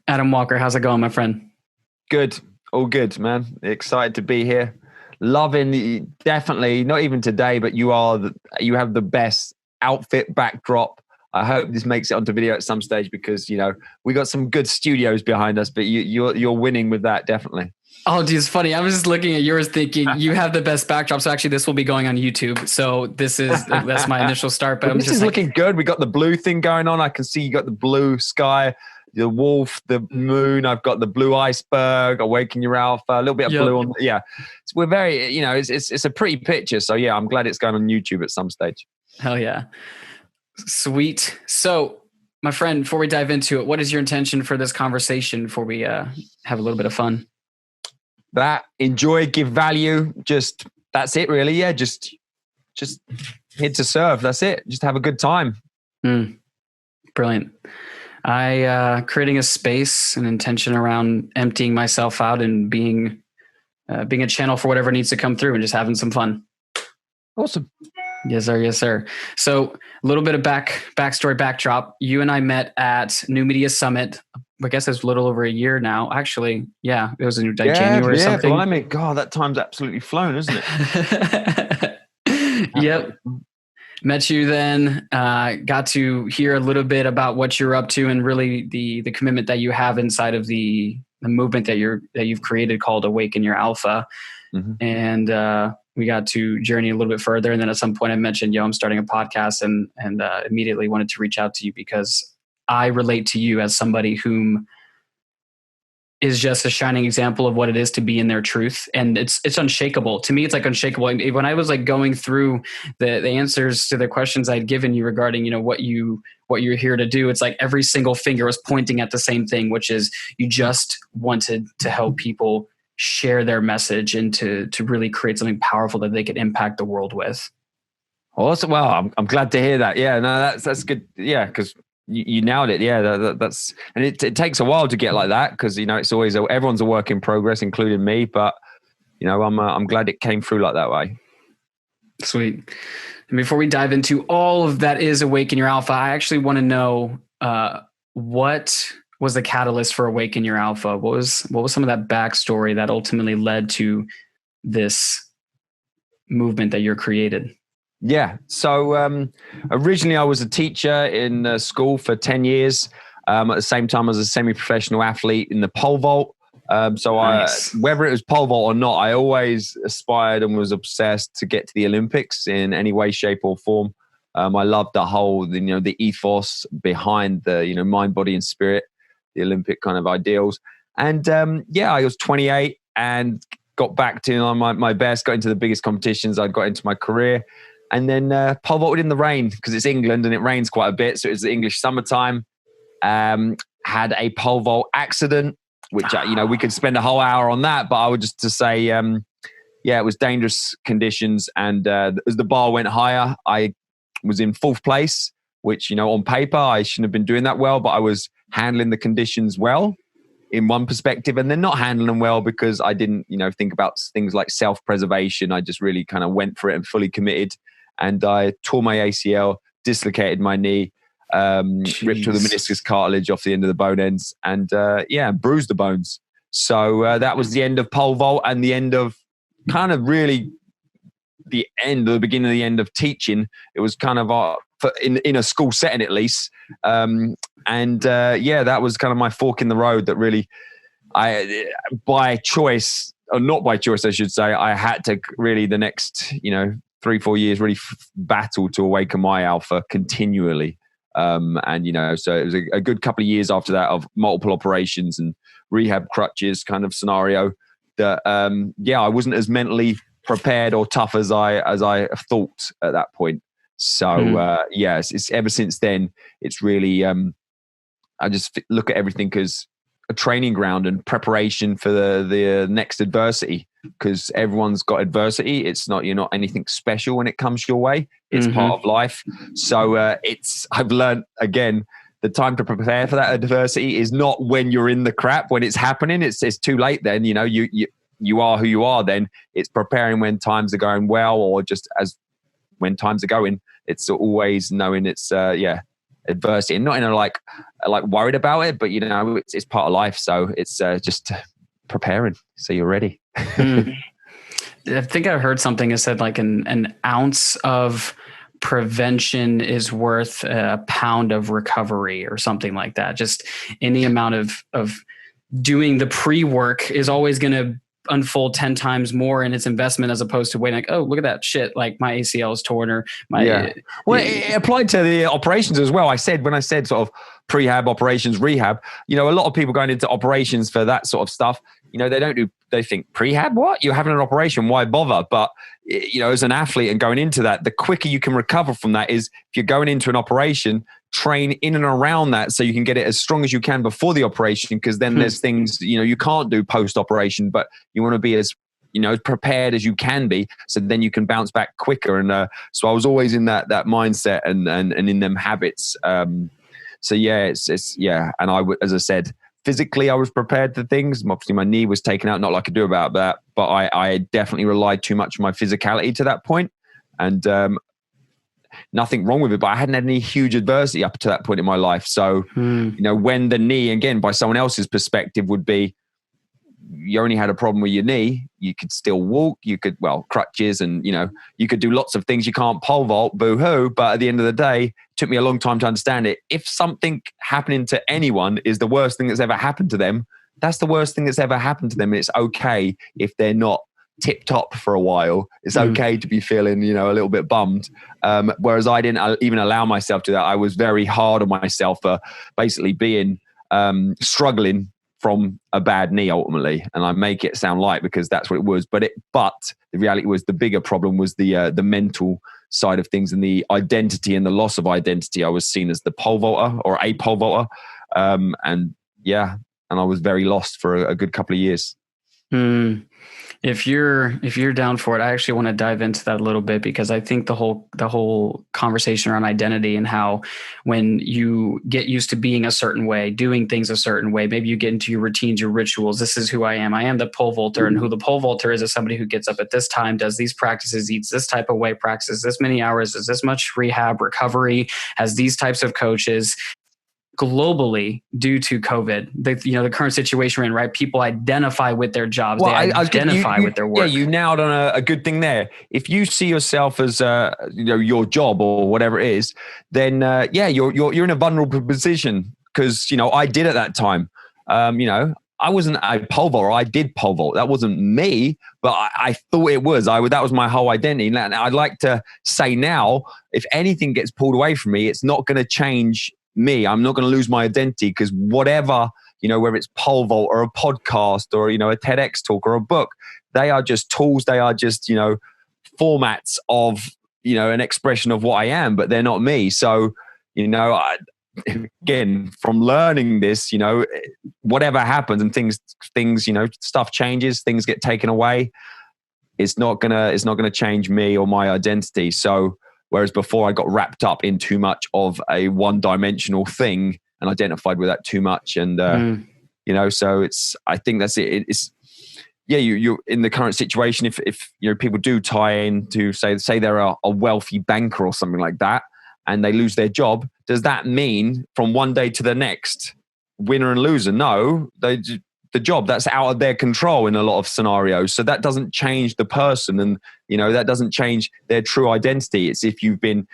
Adam Walker, how's it going, my friend? Good. All good, man. Excited to be here. Definitely, not even today, but you have the best outfit backdrop. I hope this makes it onto video at some stage because, we got some good studios behind us, but you're winning with that, definitely. Oh, dude, it's funny. I was just looking at yours thinking you have the best backdrop. So actually this will be going on YouTube. So that's my initial start, but well, this is looking good. We got the blue thing going on. I can see you got the blue sky, the wolf, the moon. I've got the blue iceberg, Awaken Your Alpha, a little bit of blue on. Yeah. So we're very, it's a pretty picture. So yeah, I'm glad it's going on YouTube at some stage. Hell yeah. Sweet. So my friend, before we dive into it, what is your intention for this conversation before we have a little bit of fun? Enjoy, give value. That's it really. Yeah. Just here to serve. That's it. Just have a good time. Brilliant. Creating a space and intention around emptying myself out and being a channel for whatever needs to come through and just having some fun. Awesome. Yes, sir. Yes, sir. So a little bit of backstory backdrop. You and I met at New Media Summit. I guess it's a little over a year now. Actually, yeah, it was in January or something. Well, I mean, God, that time's absolutely flown, isn't it? Yep. Met you then, got to hear a little bit about what you're up to and really the commitment that you have inside of the movement that you've created called Awaken Your Alpha. Mm-hmm. And we got to journey a little bit further. And then at some point I mentioned, I'm starting a podcast and immediately wanted to reach out to you because I relate to you as somebody whom is just a shining example of what it is to be in their truth. And it's unshakable. To me, it's like unshakable. When I was like going through the answers to the questions I'd given you regarding, what you're here to do, it's like every single finger was pointing at the same thing, which is you just wanted to help people share their message and to really create something powerful that they could impact the world with. Awesome. Well, I'm glad to hear that. Yeah, no, that's good. Yeah. Cause you nailed it. Yeah, that's and it takes a while to get like that because it's always everyone's a work in progress, including me. But I'm glad it came through like that way. Sweet. And before we dive into all of that is Awaken Your Alpha, I actually want to know what was the catalyst for Awaken Your Alpha. What was some of that backstory that ultimately led to this movement that you're created? Yeah. So originally I was a teacher in school for 10 years. At the same time, I was a semi-professional athlete in the pole vault. Nice. Whether it was pole vault or not, I always aspired and was obsessed to get to the Olympics in any way, shape or form. I loved the whole, the ethos behind the, mind, body and spirit, the Olympic kind of ideals. And I was 28 and got back to my best, got into the biggest competitions I'd got into my career. And then pole vaulted in the rain because it's England and it rains quite a bit. So it was the English summertime. Had a pole vault accident, which, we could spend a whole hour on that. But I would just to say, it was dangerous conditions. And as the bar went higher, I was in fourth place, which, on paper, I shouldn't have been doing that well. But I was handling the conditions well in one perspective and then not handling them well because I didn't, think about things like self-preservation. I just really kind of went for it and fully committed. And I tore my ACL, dislocated my knee, ripped through the meniscus cartilage off the end of the bone ends and bruised the bones. So that was the end of pole vault and the end of kind of really the beginning of the end of teaching. It was kind of in a school setting at least. That was kind of my fork in the road that really by choice, or not by choice, I should say, I had to really the next, 3-4 years really battle to awaken my alpha continually. So it was a good couple of years after that of multiple operations and rehab crutches kind of scenario that, I wasn't as mentally prepared or tough as I thought at that point. So, it's ever since then, it's really, I just look at everything as a training ground and preparation for the next adversity because everyone's got adversity. It's not, you're not anything special when it comes your way. It's part of life. So I've learned again, the time to prepare for that adversity is not when you're in the crap, when it's happening, it's too late then, you are who you are then. It's preparing when times are going well or just as when times are going. It's always knowing it's, adversity and not in a like worried about it, but it's part of life. So it's just preparing so you're ready. I think I heard something that said like an ounce of prevention is worth a pound of recovery or something like that. Just any amount of doing the pre-work is always going to unfold 10 times more in its investment, as opposed to waiting like, oh, look at that shit, like my ACL is torn or my well, it applied to the operations as well. When I said sort of prehab, operations, rehab, a lot of people going into operations for that sort of stuff, they think prehab, what? You're having an operation, why bother? But as an athlete and going into that, the quicker you can recover from that is if you're going into an operation, train in and around that so you can get it as strong as you can before the operation, because then there's things you can't do post-operation, but you want to be as prepared as you can be, so then you can bounce back quicker. And so I was always in that mindset and in them habits. So yeah, and I would, as I said, physically I was prepared for things. Obviously my knee was taken out, not like I do about that, but I definitely relied too much on my physicality to that point. And nothing wrong with it, but I hadn't had any huge adversity up to that point in my life. So, when the knee, again, by someone else's perspective, would be, you only had a problem with your knee, you could still walk, crutches, and, you could do lots of things. You can't pole vault, boo-hoo. But at the end of the day, it took me a long time to understand it. If something happening to anyone is the worst thing that's ever happened to them, that's the worst thing that's ever happened to them. And it's okay if they're not tip top for a while. It's okay to be feeling, a little bit bummed. Whereas I didn't even allow myself to that. I was very hard on myself for basically being struggling from a bad knee ultimately. And I make it sound light because that's what it was. But the reality was the bigger problem was the mental side of things and the identity and the loss of identity. I was seen as the pole vaulter or a pole vaulter. And I was very lost for a good couple of years. If you're down for it, I actually want to dive into that a little bit, because I think the whole conversation around identity and how when you get used to being a certain way, doing things a certain way, maybe you get into your routines, your rituals. This is who I am. I am the pole vaulter, and who the pole vaulter is somebody who gets up at this time, does these practices, eats this type of way, practices this many hours, does this much rehab, recovery, has these types of coaches. Globally, due to COVID, the current situation we're in, right? People identify with their jobs. Well, they identify with their work. Yeah, you nailed on a good thing there. If you see yourself as your job or whatever it is, then you're in a vulnerable position, because I did at that time. I wasn't a pole vaulter. I did pole vault. That wasn't me, but I thought it was. That was my whole identity. And I'd like to say now, if anything gets pulled away from me, it's not going to change me. I'm not going to lose my identity, because whatever, whether it's pole vault or a podcast or, a TEDx talk or a book, they are just tools. They are just, formats of, an expression of what I am, but they're not me. So, again, from learning this, whatever happens and things, stuff changes, things get taken away. It's not gonna change me or my identity. So, whereas before I got wrapped up in too much of a one-dimensional thing and identified with that too much. And, so I think that's it. You're in the current situation. If people do tie in to say they're a wealthy banker or something like that, and they lose their job, does that mean from one day to the next, winner and loser? No, the job, that's out of their control in a lot of scenarios. So that doesn't change the person, and that doesn't change their true identity. It's if you've been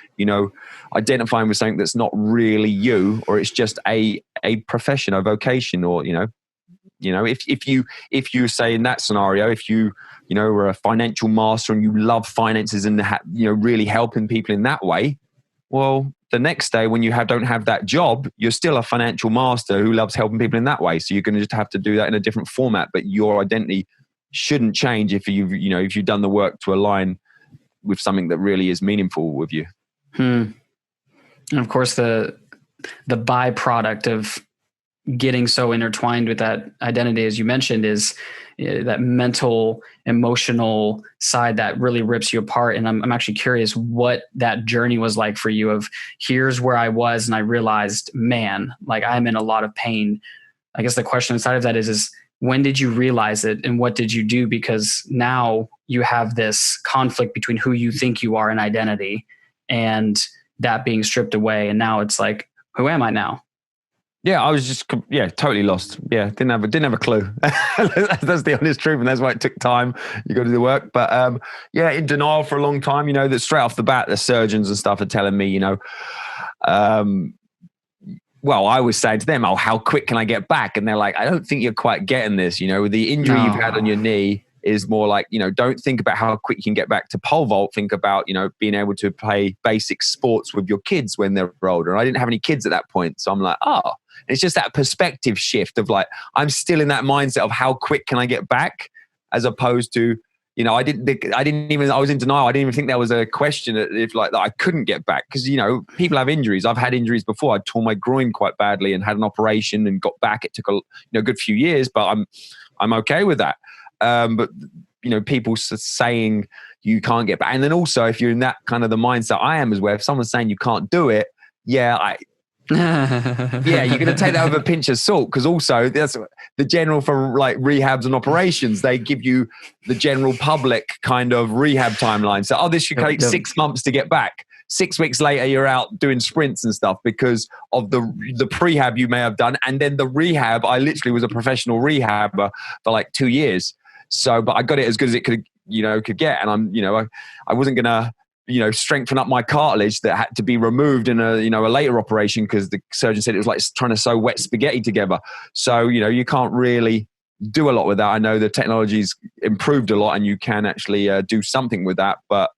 identifying with something that's not really you, or it's just a profession, a vocation, or if you say in that scenario, if you were a financial master and you love finances and really helping people in that way, well, the next day when you don't have that job, you're still a financial master who loves helping people in that way. So you're going to just have to do that in a different format. But your identity shouldn't change if you've done the work to align with something that really is meaningful with you. And of course, the byproduct of getting so intertwined with that identity, as you mentioned, is that mental, emotional side that really rips you apart. And I'm actually curious what that journey was like for you of, here's where I was and I realized, man, like I'm in a lot of pain. I guess the question inside of that is when did you realize it and what did you do? Because now you have this conflict between who you think you are in identity and that being stripped away. And now it's like, who am I now? Yeah, I was just totally lost. Yeah, didn't have a clue. That's the honest truth, and that's why it took time. You got to do the work, but in denial for a long time. That straight off the bat, the surgeons and stuff are telling me, well, I was saying to them, "Oh, how quick can I get back?" And they're like, "I don't think you're quite getting this. The injury you've had on your knee is more like, don't think about how quick you can get back to pole vault. Think about, being able to play basic sports with your kids when they're older." And I didn't have any kids at that point, so I'm like, oh. It's just that perspective shift of like, I'm still in that mindset of how quick can I get back, as opposed to, I was in denial. I didn't even think there was a question if like that I couldn't get back, because, people have injuries. I've had injuries before. I tore my groin quite badly and had an operation and got back. It took a good few years, but I'm okay with that. But people saying you can't get back. And then also, if you're in that kind of the mindset I am, as well, if someone's saying you can't do it, you're going to take that with a pinch of salt, because also that's the general for like rehabs and operations. They give you the general public kind of rehab timeline. So, this should take 6 months to get back. 6 weeks later, you're out doing sprints and stuff because of the prehab you may have done. And then the rehab, I literally was a professional rehabber for like 2 years. So, but I got it as good as it could get. And I wasn't going to, strengthen up my cartilage that had to be removed in a later operation, because the surgeon said it was like trying to sew wet spaghetti together. So, you can't really do a lot with that. I know the technology's improved a lot and you can actually do something with that. But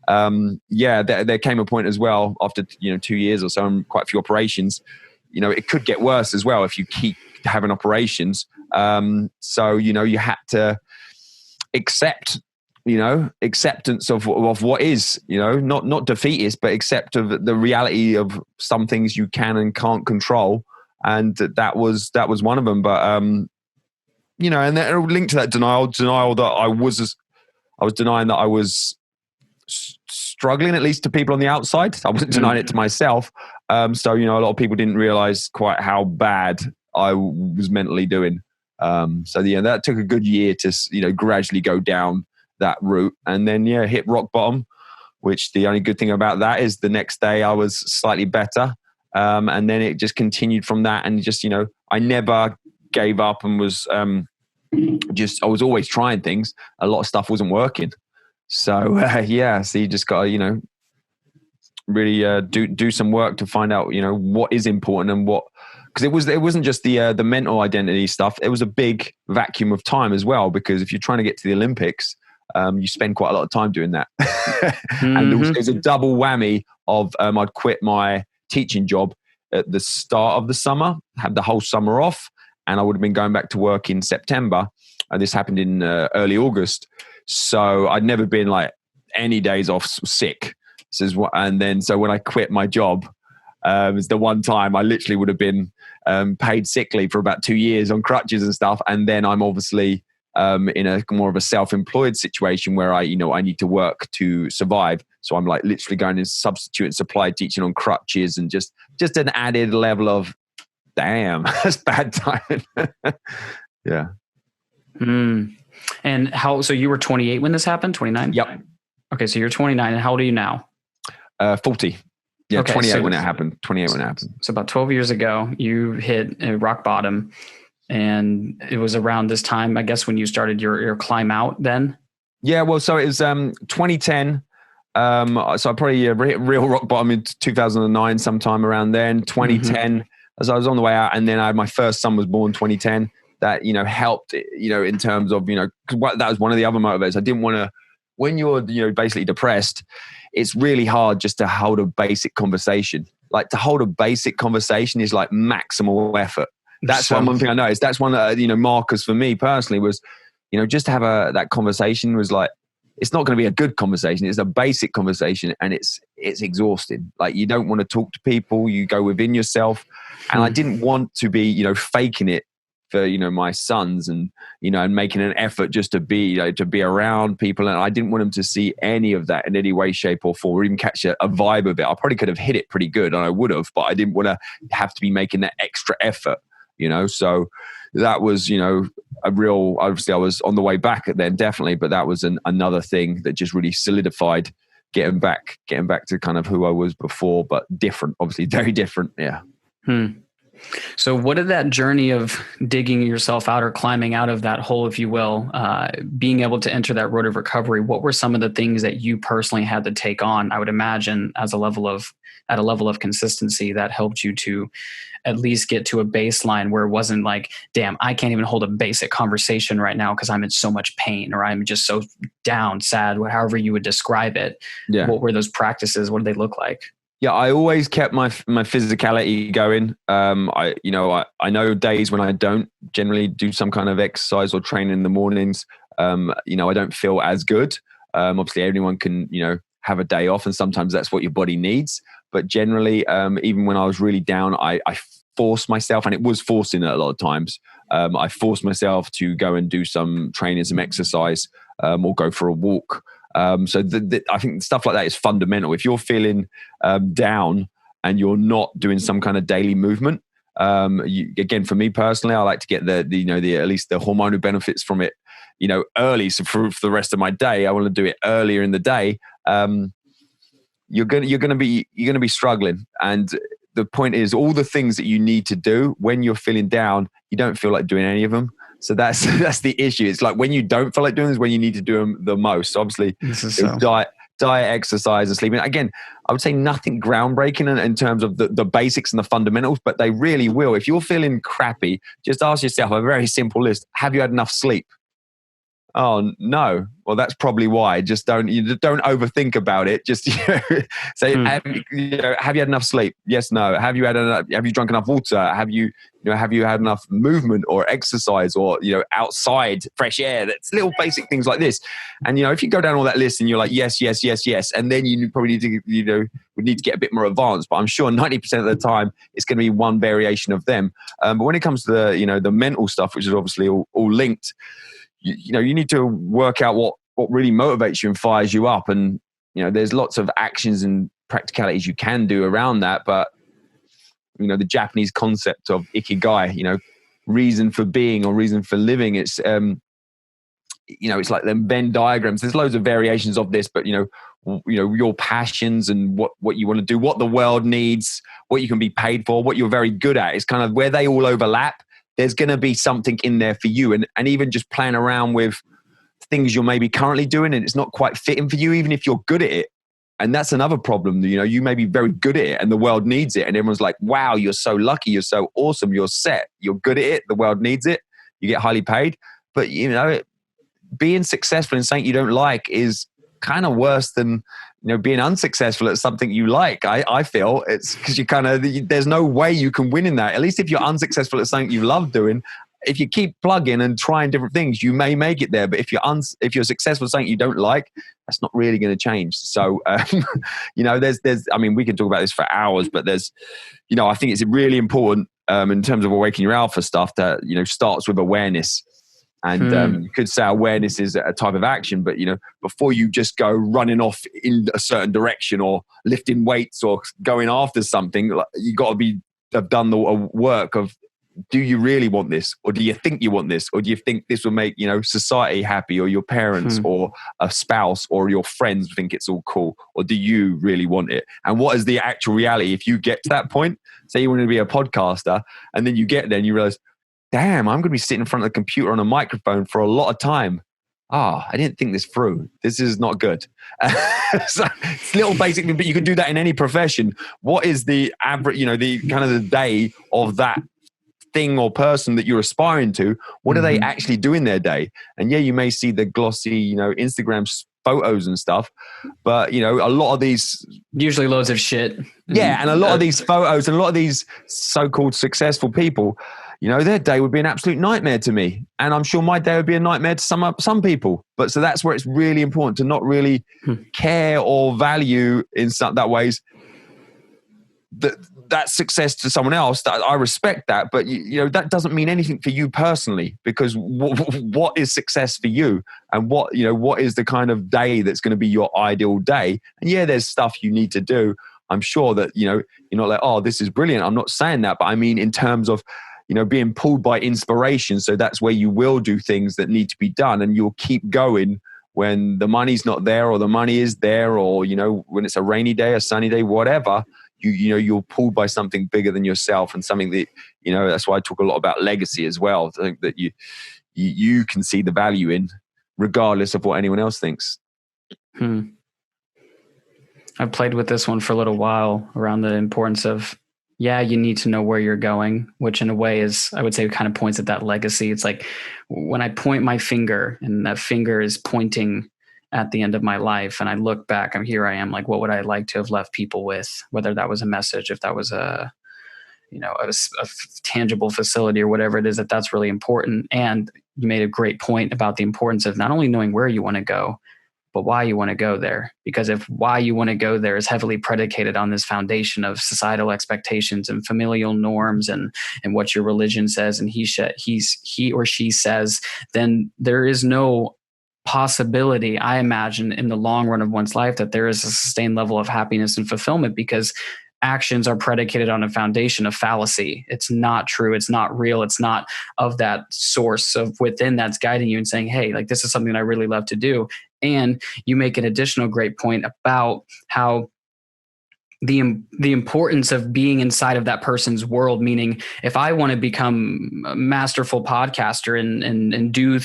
there came a point as well after, 2 years or so and quite a few operations, it could get worse as well if you keep having operations. So, you had to acceptance of what is, not defeatist, but accept of the reality of some things you can and can't control. And that was one of them. But, and then linked to that denial that I was denying that I was struggling, at least to people on the outside. I wasn't denying it to myself. So, a lot of people didn't realize quite how bad I was mentally doing. That took a good year to, gradually go down that route, and then hit rock bottom, which the only good thing about that is the next day I was slightly better, and then it just continued from that. And just I never gave up and was I was always trying things. A lot of stuff wasn't working, so so you just got to really do some work to find out what is important and what, because it wasn't just the mental identity stuff. It was a big vacuum of time as well, because if you're trying to get to the Olympics, you spend quite a lot of time doing that. And it was a double whammy of I'd quit my teaching job at the start of the summer, had the whole summer off, and I would have been going back to work in September. And this happened in early August. So I'd never been like any days off sick. So when I quit my job, it was the one time I literally would have been paid sick leave for about 2 years on crutches and stuff. And then I'm obviously in a more of a self-employed situation where I need to work to survive. So I'm like literally going to substitute and supply teaching on crutches, and just an added level of, damn, that's bad timing. Yeah. And so you were 28 when this happened? 29? Yep. Okay. So you're 29, and how old are you now? 40. Yeah. Okay, 28 when it happened. 28 when it happened. So about 12 years ago, you hit a rock bottom. And it was around this time, I guess, when you started your climb out then? Yeah, well, so it was 2010. So I probably hit real rock bottom in 2009, sometime around then. 2010, as I was on the way out. And then I had my first son was born 2010. That, helped, in terms of, because that was one of the other motivators. I didn't want to, when you're, basically depressed, it's really hard just to hold a basic conversation. Like, to hold a basic conversation is like maximal effort. That's one thing I noticed. That's one of markers for me personally was, just to have that conversation was like, it's not going to be a good conversation. It's a basic conversation, and it's exhausting. Like, you don't want to talk to people. You go within yourself. And I didn't want to be, faking it for, my sons and, and making an effort just to be around people. And I didn't want them to see any of that in any way, shape or form, or even catch a vibe of it. I probably could have hit it pretty good, and I would have, but I didn't want to have to be making that extra effort. So that was, a real, obviously I was on the way back then, definitely, but that was another thing that just really solidified getting back to kind of who I was before, but different, obviously very different. Yeah. So what did that journey of digging yourself out or climbing out of that hole, if you will, being able to enter that road of recovery, what were some of the things that you personally had to take on? I would imagine at a level of consistency that helped you to at least get to a baseline where it wasn't like, damn, I can't even hold a basic conversation right now because I'm in so much pain, or I'm just so down, sad, however you would describe it. Yeah. What were those practices? What did they look like? Yeah, I always kept my physicality going. I know days when I don't generally do some kind of exercise or train in the mornings. I don't feel as good. Obviously, everyone can have a day off, and sometimes that's what your body needs. But generally, even when I was really down, I forced myself, and it was forcing it a lot of times. I forced myself to go and do some training, some exercise, or go for a walk. So I think stuff like that is fundamental. If you're feeling down and you're not doing some kind of daily movement, again, for me personally, I like to get the at least the hormonal benefits from it, early. So for the rest of my day, I want to do it earlier in the day. You're gonna be struggling, and the point is, all the things that you need to do when you're feeling down, you don't feel like doing any of them. So that's the issue. It's like when you don't feel like doing this, when you need to do them the most. So obviously, diet, exercise, and sleeping. Again, I would say nothing groundbreaking in terms of the basics and the fundamentals, but they really will. If you're feeling crappy, just ask yourself a very simple list: have you had enough sleep? Oh no. Well, that's probably why. Just don't overthink about it. Just say, have you had enough sleep? Yes, no. Have you drunk enough water? Have you had enough movement or exercise or outside fresh air? That's little basic things like this. And if you go down all that list and you're like yes, and then you probably need to would need to get a bit more advanced. But I'm sure 90% of the time it's going to be one variation of them. But when it comes to the mental stuff, which is obviously all linked. You need to work out what really motivates you and fires you up. And, there's lots of actions and practicalities you can do around that. But, the Japanese concept of ikigai, reason for being or reason for living, it's, it's like them Venn diagrams. There's loads of variations of this, but, your passions and what you want to do, what the world needs, what you can be paid for, what you're very good at is kind of where they all overlap. There's going to be something in there for you. And even just playing around with things you're maybe currently doing and it's not quite fitting for you, even if you're good at it. And that's another problem. You may be very good at it and the world needs it. And everyone's like, wow, you're so lucky. You're so awesome. You're set. You're good at it. The world needs it. You get highly paid. But, being successful in something you don't like is kind of worse than being unsuccessful at something you like. I feel it's because there's no way you can win in that. At least if you're unsuccessful at something you love doing, if you keep plugging and trying different things, you may make it there. But if you're successful at something you don't like, that's not really going to change. So, there's, I mean, we can talk about this for hours, but there's, I think it's really important in terms of Awaken Your Alpha stuff that, starts with awareness. And you could say awareness is a type of action, but before you just go running off in a certain direction or lifting weights or going after something, you got to have done the work of, do you really want this, or do you think you want this, or do you think this will make society happy, or your parents, or a spouse, or your friends think it's all cool, or do you really want it? And what is the actual reality if you get to that point? Say you want to be a podcaster, and then you get there and you realize, damn, I'm going to be sitting in front of the computer on a microphone for a lot of time. I didn't think this through. This is not good. So it's little basic, but you can do that in any profession. What is the average, the kind of the day of that thing or person that you're aspiring to? What do they actually do in their day? And yeah, you may see the glossy, Instagram photos and stuff, but a lot of these, usually loads of shit. Yeah. And a lot of these photos and a lot of these so-called successful people, their day would be an absolute nightmare to me. And I'm sure my day would be a nightmare to some people. But so that's where it's really important to not really care or value in that ways that success to someone else. That I respect that, but that doesn't mean anything for you personally, because what is success for you, and what is the kind of day that's going to be your ideal day? And yeah, there's stuff you need to do. I'm sure that you're not like, oh, this is brilliant. I'm not saying that, but I mean in terms of being pulled by inspiration. So that's where you will do things that need to be done, and you'll keep going when the money's not there, or the money is there, or when it's a rainy day, a sunny day, whatever. you're pulled by something bigger than yourself, and something that, that's why I talk a lot about legacy as well. I think that you can see the value in, regardless of what anyone else thinks. I've played with this one for a little while around the importance of, you need to know where you're going, which in a way is, I would say, kind of points at that legacy. It's like when I point my finger and that finger is pointing at the end of my life, and I look back, here I am, like, what would I like to have left people with? Whether that was a message, if that was a tangible facility or whatever it is, that's really important. And you made a great point about the importance of not only knowing where you want to go, but why you want to go there. Because if why you want to go there is heavily predicated on this foundation of societal expectations and familial norms and what your religion says and he or she says, then there is no possibility, I imagine, in the long run of one's life that there is a sustained level of happiness and fulfillment, because actions are predicated on a foundation of fallacy. It's not true. It's not real. It's not of that source of within that's guiding you and saying, hey, like, this is something I really love to do. And you make an additional great point about how the importance of being inside of that person's world. Meaning, if I want to become a masterful podcaster and do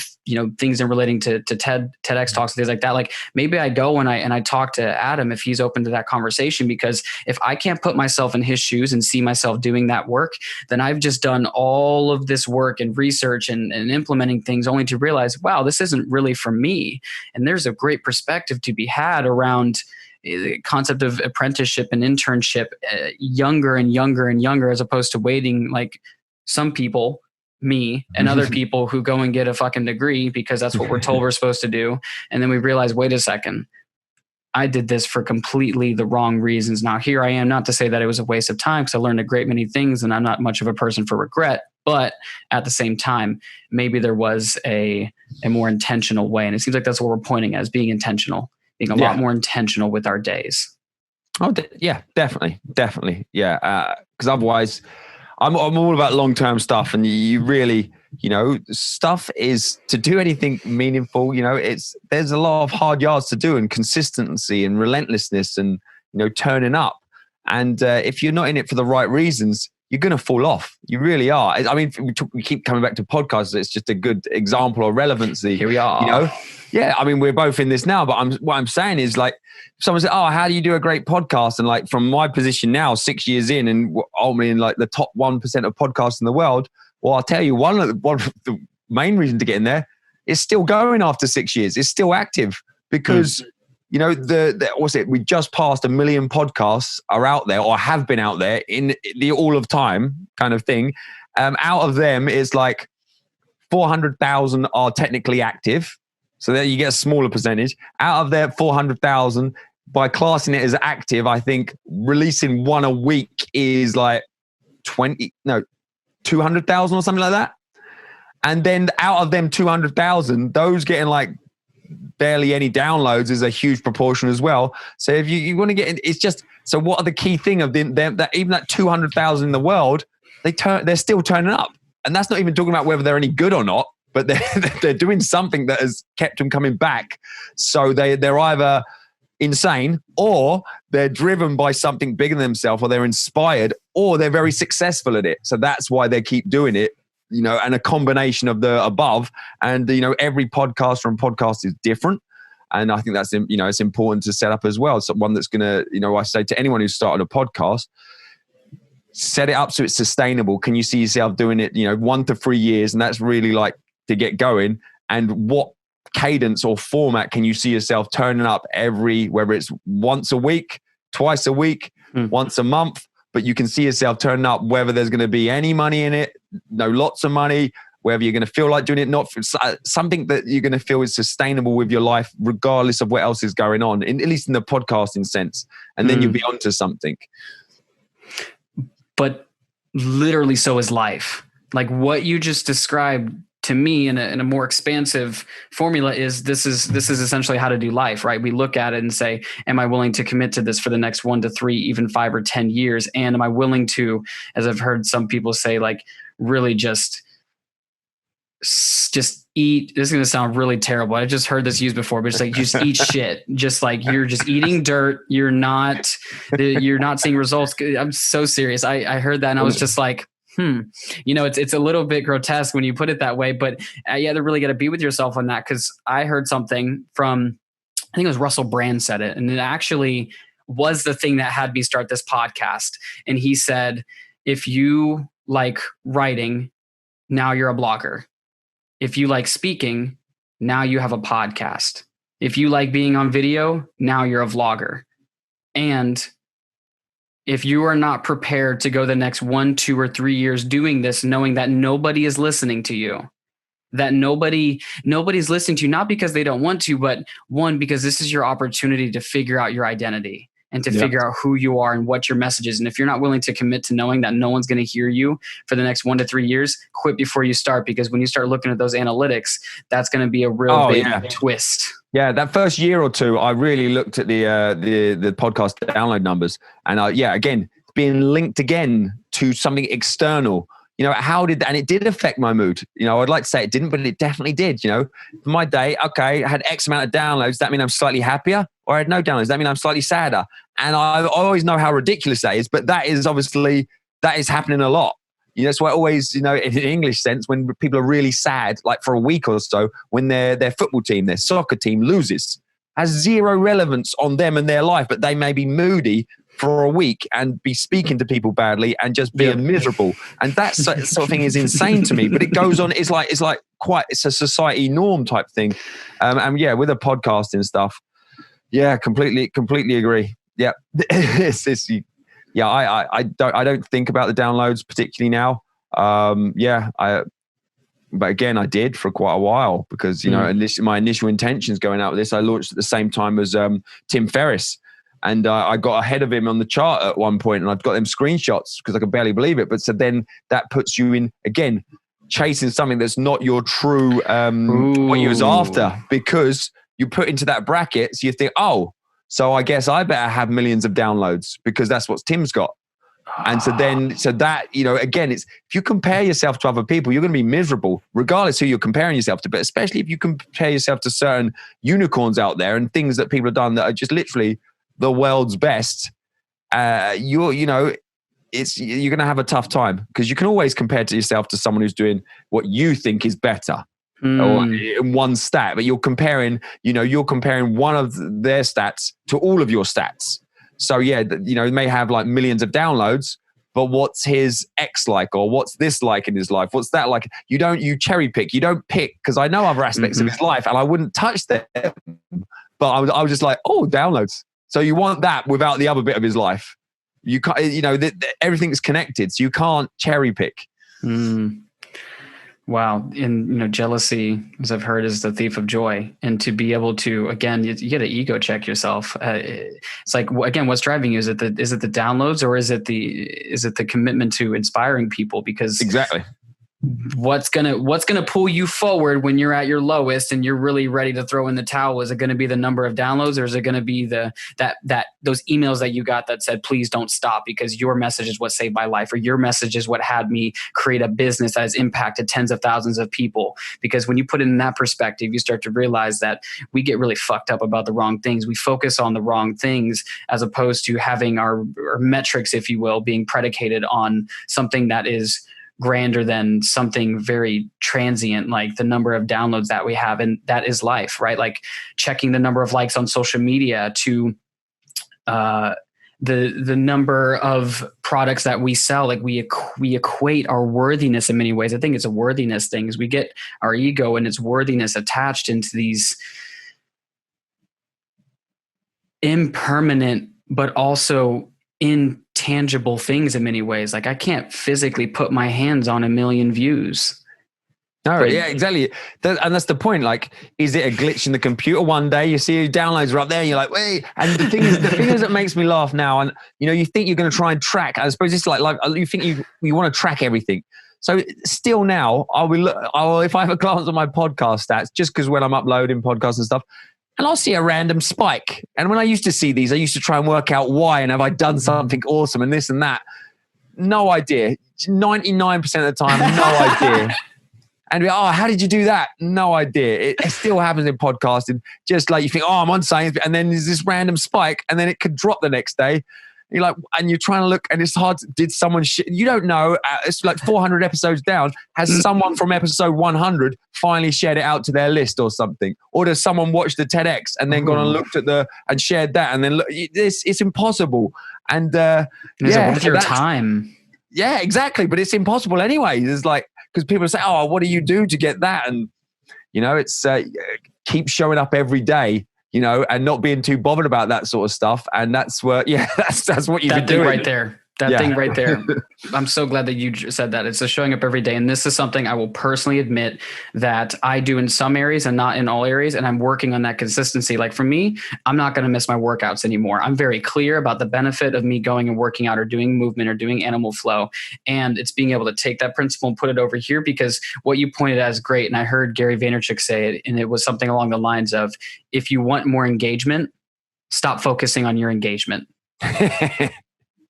things in relating to TEDx talks and things like that, like maybe I go and I talk to Adam if he's open to that conversation, because if I can't put myself in his shoes and see myself doing that work, then I've just done all of this work and research and implementing things only to realize, wow, this isn't really for me. And there's a great perspective to be had around the concept of apprenticeship and internship, younger and younger and younger, as opposed to waiting like some people, me and other people who go and get a fucking degree because that's what we're told we're supposed to do. And then we realize, wait a second, I did this for completely the wrong reasons. Now here I am, not to say that it was a waste of time, because I learned a great many things and I'm not much of a person for regret, but at the same time, maybe there was a more intentional way. And it seems like that's what we're pointing at, as being intentional. Being a lot more intentional with our days. Oh, yeah, definitely. Yeah, because otherwise, I'm all about long-term stuff, and you really, stuff is to do anything meaningful. There's a lot of hard yards to do, and consistency and relentlessness, and turning up. And if you're not in it for the right reasons, you're going to fall off. You really are. I mean, we keep coming back to podcasts. It's just a good example of relevancy. Here we are. Yeah, I mean, we're both in this now, but what I'm saying is, like, someone said, oh, how do you do a great podcast? And like, from my position now, 6 years in, and ultimately in like the top 1% of podcasts in the world, well, I'll tell you, one of the main reason to get in there is still going after 6 years. It's still active because, what's it? We just passed 1 million podcasts are out there, or have been out there in the all of time kind of thing. Out of them, it's like 400,000 are technically active. So there you get a smaller percentage. Out of their 400,000, by classing it as active, I think releasing one a week is like 200,000 or something like that. And then out of them 200,000, those getting like barely any downloads is a huge proportion as well. So if you want to get in, it's just, so what are the key thing of them that even that 200,000 in the world, they're still turning up. And that's not even talking about whether they're any good or not, but they're doing something that has kept them coming back. So they're either insane, or they're driven by something bigger than themselves, or they're inspired, or they're very successful at it. So that's why they keep doing it, and a combination of the above. And, every podcaster and podcast is different. And I think that's, it's important to set up as well. So one that's going to, I say to anyone who's started a podcast, set it up so it's sustainable. Can you see yourself doing it, 1 to 3 years? And that's really like to get going. And what cadence or format can you see yourself turning up whether it's once a week, twice a week, once a month, but you can see yourself turning up, whether there's going to be any money in it, no lots of money, whether you're going to feel like doing it, not something that you're going to feel is sustainable with your life, regardless of what else is going on, at least in the podcasting sense. And then you'll be onto something. But literally, so is life. Like what you just described to me in a more expansive formula is this is essentially how to do life, right? We look at it and say, am I willing to commit to this for the next 1 to 3, even 5 or 10 years? And am I willing to, as I've heard some people say, like really just just eat. This is going to sound really terrible. I just heard this used before, but it's like, just eat shit. Just like you're just eating dirt. You're not seeing results. I'm so serious. I heard that and I was just like, it's a little bit grotesque when you put it that way, but you have to really got to be with yourself on that. Cause I heard something from, I think it was Russell Brand said it. And it actually was the thing that had me start this podcast. And he said, if you like writing, now you're a blogger. If you like speaking, now you have a podcast. If you like being on video, now you're a vlogger. And if you are not prepared to go the next 1, 2, or 3 years doing this, knowing that nobody is listening to you, that nobody's listening to you, not because they don't want to, but one, because this is your opportunity to figure out your identity and to figure out who you are and what your message is. And if you're not willing to commit to knowing that no one's going to hear you for the next 1 to 3 years, quit before you start, because when you start looking at those analytics, that's going to be a real big twist. Yeah, that first year or two, I really looked at the podcast download numbers, and again, being linked again to something external. And it did affect my mood. I'd like to say it didn't, but it definitely did. For my day, okay, I had X amount of downloads. That mean I'm slightly happier, or I had no downloads. That mean I'm slightly sadder. And I always know how ridiculous that is, but that is happening a lot. So I always, in an English sense, when people are really sad, like for a week or so, when their football team, their soccer team loses, has zero relevance on them and their life, but they may be moody for a week and be speaking to people badly and just being miserable. And that sort of thing is insane to me, but it goes on. It's a society norm type thing. And with the podcast and stuff. Yeah, completely agree. Yeah. I don't think about the downloads particularly now. But again, I did for quite a while because, my initial intentions going out with this, I launched at the same time as Tim Ferriss. And I got ahead of him on the chart at one point, and I've got them screenshots because I could barely believe it. But so then that puts you in, again, chasing something that's not your true, what you was after, because you put into that bracket. So you think, so I guess I better have millions of downloads because that's what Tim's got. And so that, again, if you compare yourself to other people, you're going to be miserable regardless who you're comparing yourself to. But especially if you compare yourself to certain unicorns out there and things that people have done that are just literally the world's best, you're going to have a tough time because you can always compare to yourself to someone who's doing what you think is better or in one stat, but you're comparing one of their stats to all of your stats. So it may have like millions of downloads, but what's his X like, or what's this like in his life? What's that like? You cherry pick, you don't pick, because I know other aspects of his life and I wouldn't touch them, but I was just like, downloads. So you want that without the other bit of his life. You can't, everything's connected, so you can't cherry pick. Wow. And, jealousy, as I've heard, is the thief of joy. And to be able to, again, you get to ego check yourself. It's like, again, what's driving you? Is it the downloads, or is it the commitment to inspiring people? Because exactly. What's gonna pull you forward when you're at your lowest and you're really ready to throw in the towel? Is it going to be the number of downloads, or is it going to be those emails that you got that said, please don't stop because your message is what saved my life, or your message is what had me create a business that has impacted tens of thousands of people? Because when you put it in that perspective, you start to realize that we get really fucked up about the wrong things. We focus on the wrong things as opposed to having our metrics, if you will, being predicated on something that is grander than something very transient, like the number of downloads that we have. And that is life, right? Like checking the number of likes on social media to the number of products that we sell. Like we equate our worthiness in many ways. I think it's a worthiness thing, is we get our ego and its worthiness attached into these impermanent, but also intangible things in many ways. Like I can't physically put my hands on 1 million views. No, yeah, exactly. And that's the point. Like, is it a glitch in the computer one day? You see your downloads are up there and you're like, wait. And the thing is that makes me laugh now. And, you think you're going to try and track. I suppose it's like you think you want to track everything. So still now, if I have a glance at my podcast stats, just because when I'm uploading podcasts and stuff, and I'll see a random spike. And when I used to see these, I used to try and work out why, and have I done something awesome and this and that. No idea. 99% of the time, no idea. And be, oh, how did you do that? No idea. It still happens in podcasting. Just like you think, oh, I'm on science, and then there's this random spike, and then it could drop the next day. You're like, and you're trying to look, and it's hard. Did someone? You don't know. It's like 400 episodes down. Has someone from episode 100 finally shared it out to their list or something? Or does someone watch the TEDx and then gone and looked at and shared that, and then look? It's impossible. And worth your time. Yeah, exactly. But it's impossible anyway. There's like, because people say, oh, what do you do to get that? And it's keep showing up every day. And not being too bothered about that sort of stuff. And that's where, that's what you've been doing. Right there. That thing right there. I'm so glad that you said that. It's a showing up every day. And this is something I will personally admit that I do in some areas and not in all areas. And I'm working on that consistency. Like for me, I'm not going to miss my workouts anymore. I'm very clear about the benefit of me going and working out or doing movement or doing animal flow. And it's being able to take that principle and put it over here, because what you pointed out is great. And I heard Gary Vaynerchuk say it, and it was something along the lines of, if you want more engagement, stop focusing on your engagement.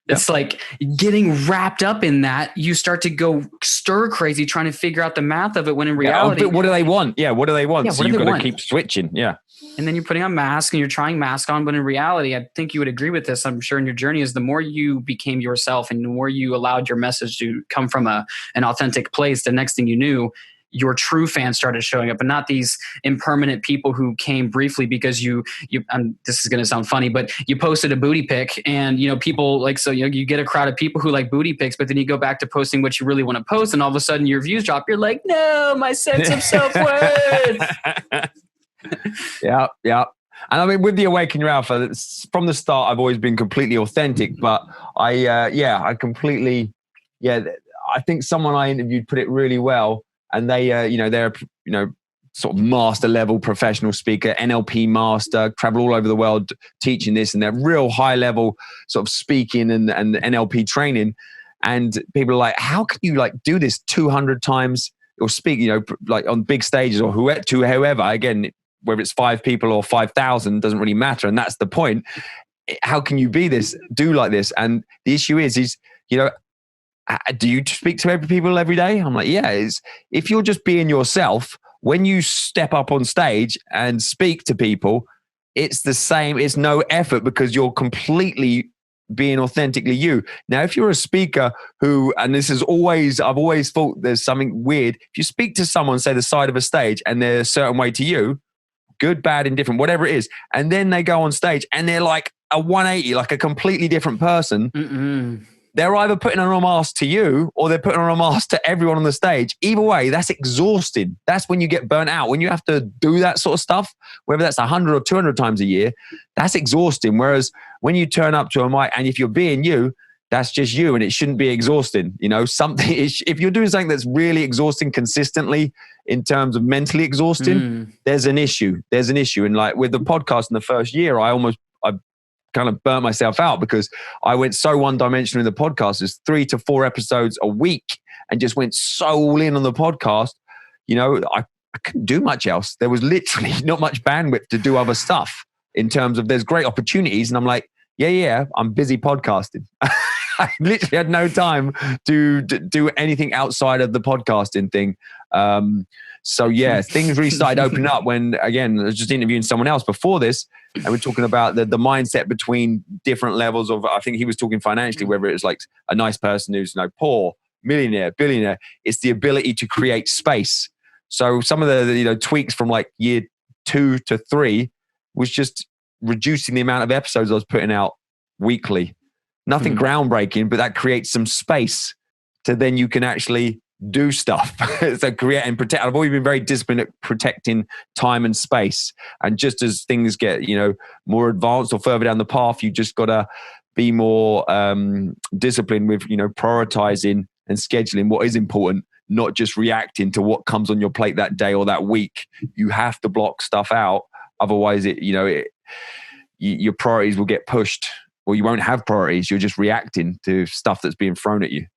It's like getting wrapped up in that. You start to go stir crazy trying to figure out the math of it, when in reality, but what do they want? Yeah, what do they want? Yeah, so you've got to keep switching. Yeah. And then you're putting on masks and you're trying mask on, but in reality, I think you would agree with this, I'm sure, in your journey, is the more you became yourself and the more you allowed your message to come from an authentic place, the next thing you knew, your true fans started showing up, and not these impermanent people who came briefly because you this is going to sound funny, but you posted a booty pic, and people like, so you get a crowd of people who like booty pics, but then you go back to posting what you really want to post, and all of a sudden your views drop. You're like, no, my sense of self-worth. Yeah. And I mean, with the Awaken Your Alpha, from the start, I've always been completely authentic, but I completely, I think someone I interviewed put it really well. And they, they're, sort of master level professional speaker, NLP master, travel all over the world teaching this, and they're real high level sort of speaking and NLP training. And people are like, how can you do this 200 times or speak, like on big stages or whoever, again, whether it's 5 people or 5,000, doesn't really matter. And that's the point. How can you do like this? And the issue is, do you speak to people every day? I'm like, yeah. If you're just being yourself, when you step up on stage and speak to people, it's the same. It's no effort because you're completely being authentically you. Now, if you're a speaker and I've always thought there's something weird. If you speak to someone, say the side of a stage, and they're a certain way to you, good, bad, indifferent, whatever it is, and then they go on stage and they're like a 180, like a completely different person. They're either putting on a mask to you or they're putting on a mask to everyone on the stage. Either way, that's exhausting. That's when you get burnt out. When you have to do that sort of stuff, whether that's 100 or 200 times a year, that's exhausting. Whereas when you turn up to a mic and if you're being you, that's just you, and it shouldn't be exhausting. If you're doing something that's really exhausting consistently in terms of mentally exhausting, there's an issue. And like with the podcast in the first year, I kind of burnt myself out because I went so one-dimensional in the podcast. There's 3 to 4 episodes a week and just went so all in on the podcast. I couldn't do much else. There was literally not much bandwidth to do other stuff in terms of there's great opportunities. And I'm like, I'm busy podcasting. I literally had no time to do anything outside of the podcasting thing. Things really started opening up when, again, I was just interviewing someone else before this, and we're talking about the mindset between different levels of, I think he was talking financially, whether it's like a nice person who's poor, millionaire, billionaire. It's the ability to create space. So some of the tweaks from like year 2 to 3 was just reducing the amount of episodes I was putting out weekly. Nothing groundbreaking, but that creates some space to then you can actually do stuff. So create and protect. I've always been very disciplined at protecting time and space. And just as things get, more advanced or further down the path, you just got to be more disciplined with, prioritizing and scheduling what is important, not just reacting to what comes on your plate that day or that week. You have to block stuff out. Otherwise, your priorities will get pushed. Or you won't have priorities. You're just reacting to stuff that's being thrown at you.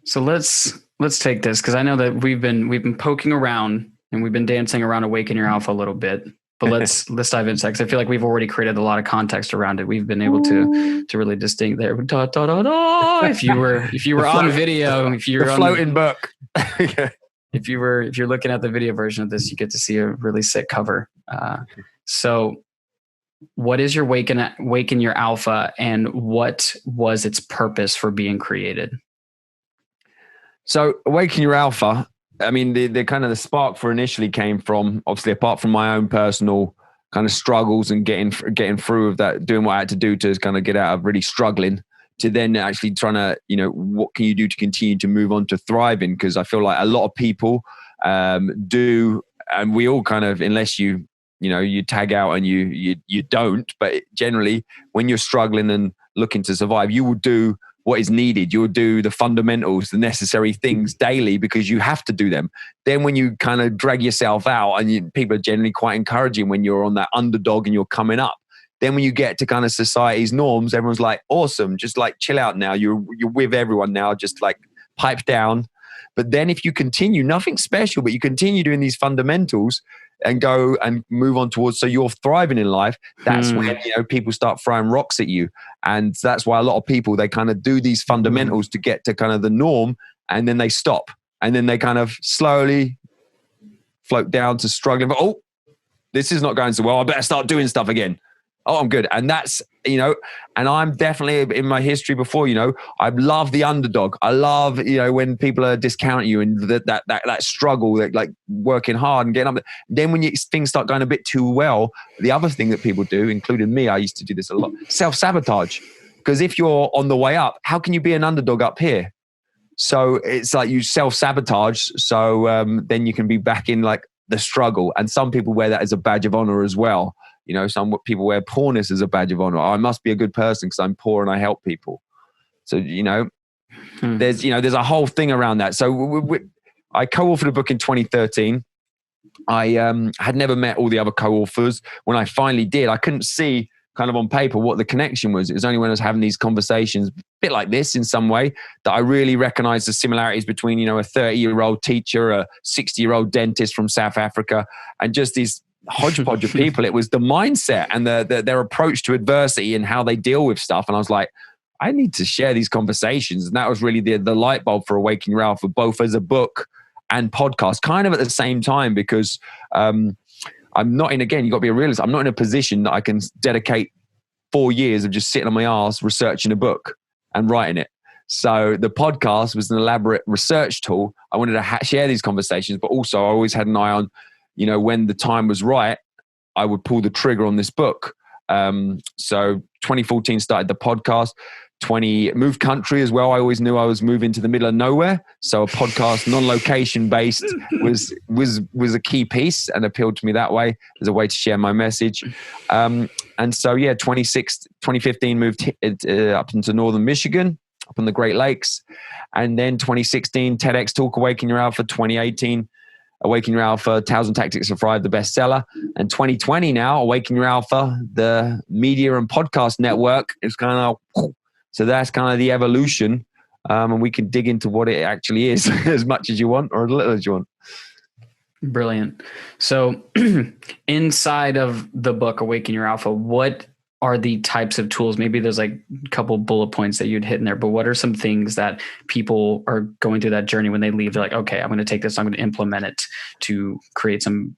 So let's take this, because I know that we've been poking around and we've been dancing around Awaken Your Alpha a little bit. But let's dive into that, because I feel like we've already created a lot of context around it. We've been able to really distinct there. Da, da, da, da. If you were on video, if you're the floating book. if you're looking at the video version of this, you get to see a really sick cover. So what is your Awaken Your Alpha, and what was its purpose for being created? So Awaken Your Alpha, I mean, the kind of the spark for initially came from, obviously, apart from my own personal kind of struggles and getting through of that, doing what I had to do to kind of get out of really struggling, to then actually trying to, what can you do to continue to move on to thriving? Because I feel like a lot of people do, and we all kind of, unless you tag out and you don't, but generally when you're struggling and looking to survive, you will do what is needed. You'll do the fundamentals, the necessary things daily, because you have to do them. Then when you kind of drag yourself out, and people are generally quite encouraging when you're on that underdog and you're coming up. Then when you get to kind of society's norms, everyone's like, awesome, just like chill out now. You're with everyone now, just like pipe down. But then if you continue, nothing special, but you continue doing these fundamentals and go and move on towards, so you're thriving in life, that's when people start throwing rocks at you. And that's why a lot of people, they kind of do these fundamentals to get to kind of the norm, and then they stop, and then they kind of slowly float down to struggling. But this is not going so well, I better start doing stuff again. I'm good. And that's, and I'm definitely, in my history before, I love the underdog. I love, when people are discounting you, and that struggle, that like working hard and getting up. Then when things start going a bit too well, the other thing that people do, including me, I used to do this a lot, self-sabotage. Because if you're on the way up, how can you be an underdog up here? So it's like you self-sabotage. So then you can be back in like the struggle. And some people wear that as a badge of honor as well. Some people wear poorness as a badge of honor. I must be a good person because I'm poor and I help people. So, there's a whole thing around that. So I co-authored a book in 2013. I had never met all the other co-authors. When I finally did, I couldn't see kind of on paper what the connection was. It was only when I was having these conversations, a bit like this in some way, that I really recognized the similarities between, a 30-year-old teacher, a 60-year-old dentist from South Africa, and just these hodgepodge of people. It was the mindset and their approach to adversity and how they deal with stuff. And I was like, I need to share these conversations. And that was really the light bulb for Awaken Your Alpha, both as a book and podcast, kind of at the same time, because I'm not in, again, you got to be a realist. I'm not in a position that I can dedicate 4 years of just sitting on my ass researching a book and writing it. So the podcast was an elaborate research tool. I wanted to share these conversations, but also I always had an eye on, when the time was right, I would pull the trigger on this book. So 2014 started the podcast. Moved country as well. I always knew I was moving to the middle of nowhere. So a podcast, non-location based, was a key piece and appealed to me that way as a way to share my message. And so, 2015 moved up into northern Michigan, up in the Great Lakes. And then 2016, TEDx Talk, Awaken Your Alpha. 2018, Awaken Your Alpha, Tales and Tactics to Thrive, the bestseller. And 2020 now, Awaken Your Alpha, the media and podcast network is kind of, so that's kind of the evolution. And we can dig into what it actually is as much as you want or as little as you want. Brilliant. So inside of the book, Awaken Your Alpha, what are the types of tools? Maybe there's like a couple bullet points that you'd hit in there, but what are some things that people are going through that journey when they leave? They're like, okay, I'm going to take this, I'm going to implement it to create some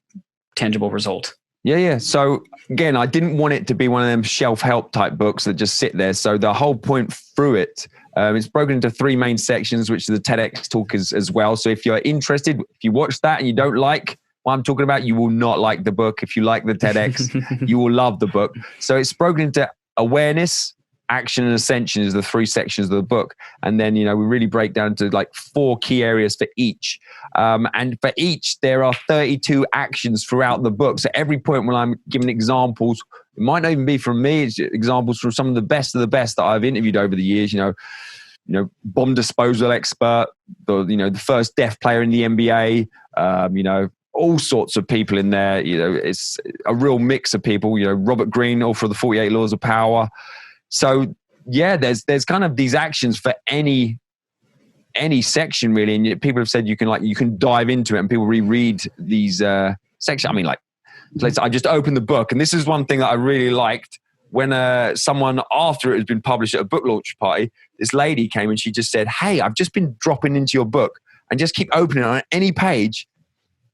tangible result. Yeah. So again, I didn't want it to be one of them shelf help type books that just sit there. So the whole point through it, it's broken into 3 main sections, which is the TEDx talk as well. So if you're interested, if you watch that and you don't like what I'm talking about, you will not like the book. If you like the TEDx, you will love the book. So it's broken into awareness, action, and ascension is the 3 sections of the book. And then, we really break down to like 4 key areas for each. And for each, there are 32 actions throughout the book. So every point when I'm giving examples, it might not even be from me, it's examples from some of the best that I've interviewed over the years, bomb disposal expert, the first deaf player in the NBA, all sorts of people in there. It's a real mix of people, Robert Greene, all for the 48 Laws of Power. So there's kind of these actions for any section really. And people have said you can dive into it and people reread these sections. I mean, like So I just opened the book, and this is one thing that I really liked. When someone, after it had been published at a book launch party, this lady came and she just said, "Hey, I've just been dropping into your book and just keep opening on any page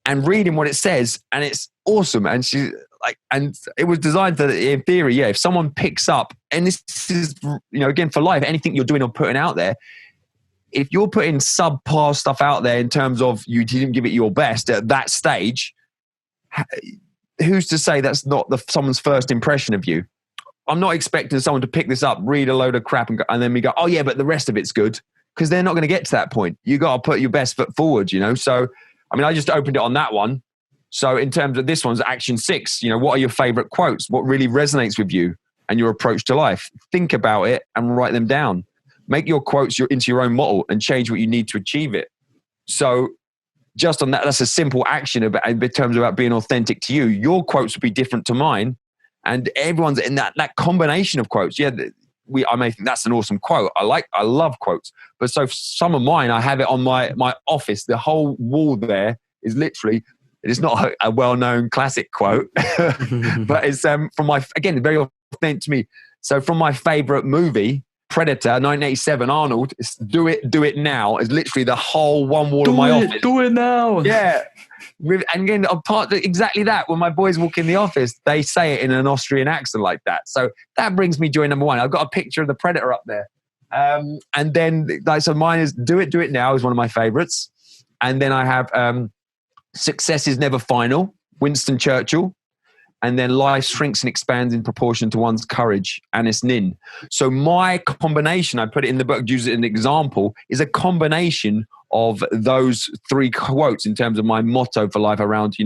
and reading what it says, and it's awesome." And she like, and it was designed to, in theory, yeah, if someone picks up, and this is, again, for life, anything you're doing or putting out there, if you're putting subpar stuff out there in terms of you didn't give it your best at that stage, who's to say that's not someone's first impression of you? I'm not expecting someone to pick this up, read a load of crap, and then we go, "Oh yeah, but the rest of it's good," because they're not going to get to that point. You got to put your best foot forward, So, I mean, I just opened it on that one. So, in terms of this one's action 6, what are your favorite quotes? What really resonates with you and your approach to life? Think about it and write them down. Make your quotes into your own model and change what you need to achieve it. So, just on that, that's a simple action in terms about being authentic to you. Your quotes will be different to mine. And everyone's in that combination of quotes. Yeah, I may think that's an awesome quote. I love quotes. But so some of mine, I have it on my office. The whole wall there is literally, it's not a well-known classic quote, but it's from again, very authentic to me. So from my favorite movie, Predator, 1987, Arnold, it's do it now, is literally the whole one wall of my office. Do it now. Yeah. And again, I'm part of exactly that. When my boys walk in the office, they say it in an Austrian accent like that. So that brings me joy number 1. I've got a picture of the Predator up there. And then, so mine is do it now is one of my favorites. And then I have success is never final, Winston Churchill. And then life shrinks and expands in proportion to one's courage, Anis Nin. So my combination, I put it in the book, use it as an example, is a combination of those 3 quotes in terms of my motto for life around,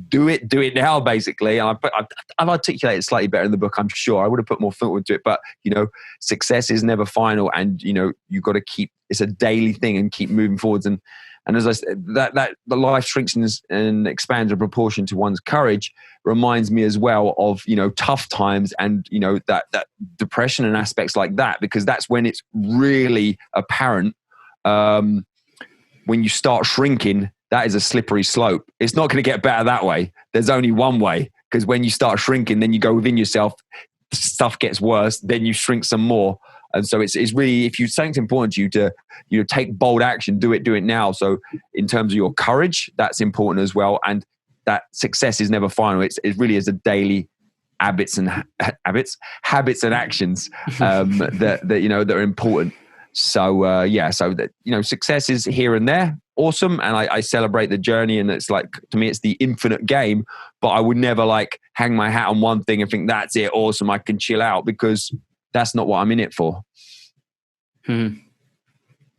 do it now, basically. And I've articulated it slightly better in the book, I'm sure. I would have put more filter into it, but, success is never final, and, you've got to keep, it's a daily thing, and keep moving forwards. And as I said, that the life shrinks and expands in proportion to one's courage reminds me as well of, tough times and, that depression and aspects like that, because that's when it's really apparent. When you start shrinking, that is a slippery slope. It's not going to get better that way. There's only one way, because when you start shrinking, then you go within yourself, stuff gets worse, then you shrink some more. And so it's really, if you think it's important to you to, take bold action, do it now. So in terms of your courage, that's important as well. And that success is never final. It really is a daily habits and actions that are important. So so that success is here and there, awesome, and I celebrate the journey. And it's like, to me, it's the infinite game. But I would never hang my hat on one thing and think that's it, awesome, I can chill out, because that's not what I'm in it for.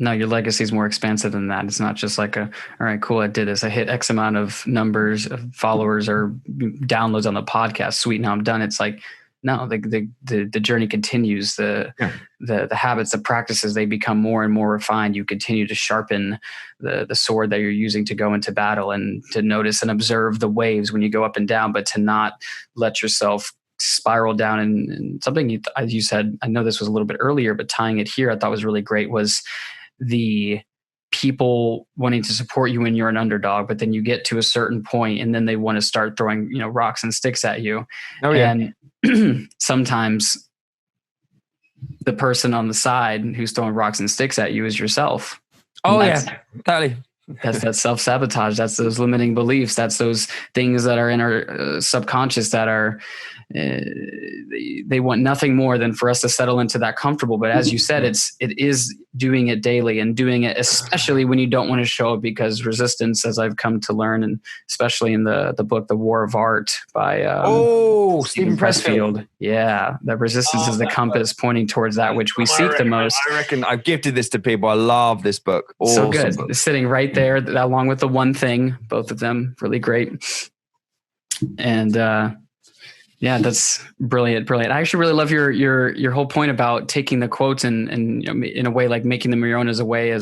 No, your legacy is more expansive than that. It's not just all right, cool, I did this, I hit X amount of numbers of followers or downloads on the podcast, sweet, now I'm done. It's like, no, the journey continues. The habits, the practices, they become more and more refined. You continue to sharpen the sword that you're using to go into battle, and to notice and observe the waves when you go up and down, but to not let yourself spiral down. And something you said, I know this was a little bit earlier, but tying it here, I thought was really great, was the people wanting to support you when you're an underdog, but then you get to a certain point and then they want to start throwing, rocks and sticks at you. Oh, yeah. And sometimes the person on the side who's throwing rocks and sticks at you is yourself. Oh yeah, totally. That's that self-sabotage. That's those limiting beliefs. That's those things that are in our subconscious that are, they want nothing more than for us to settle into that comfortable. But as you said, it is doing it daily, and doing it especially when you don't want to show it, because resistance, as I've come to learn, and especially in the book, The War of Art by Stephen Pressfield. Yeah. That resistance is the compass pointing towards that which we seek the most. I reckon I've gifted this to people. I love this book. Awesome. So good. Book. It's sitting right there along with The One Thing, both of them really great. And, yeah, that's brilliant. I actually really love your whole point about taking the quotes and in a way, like making them your own as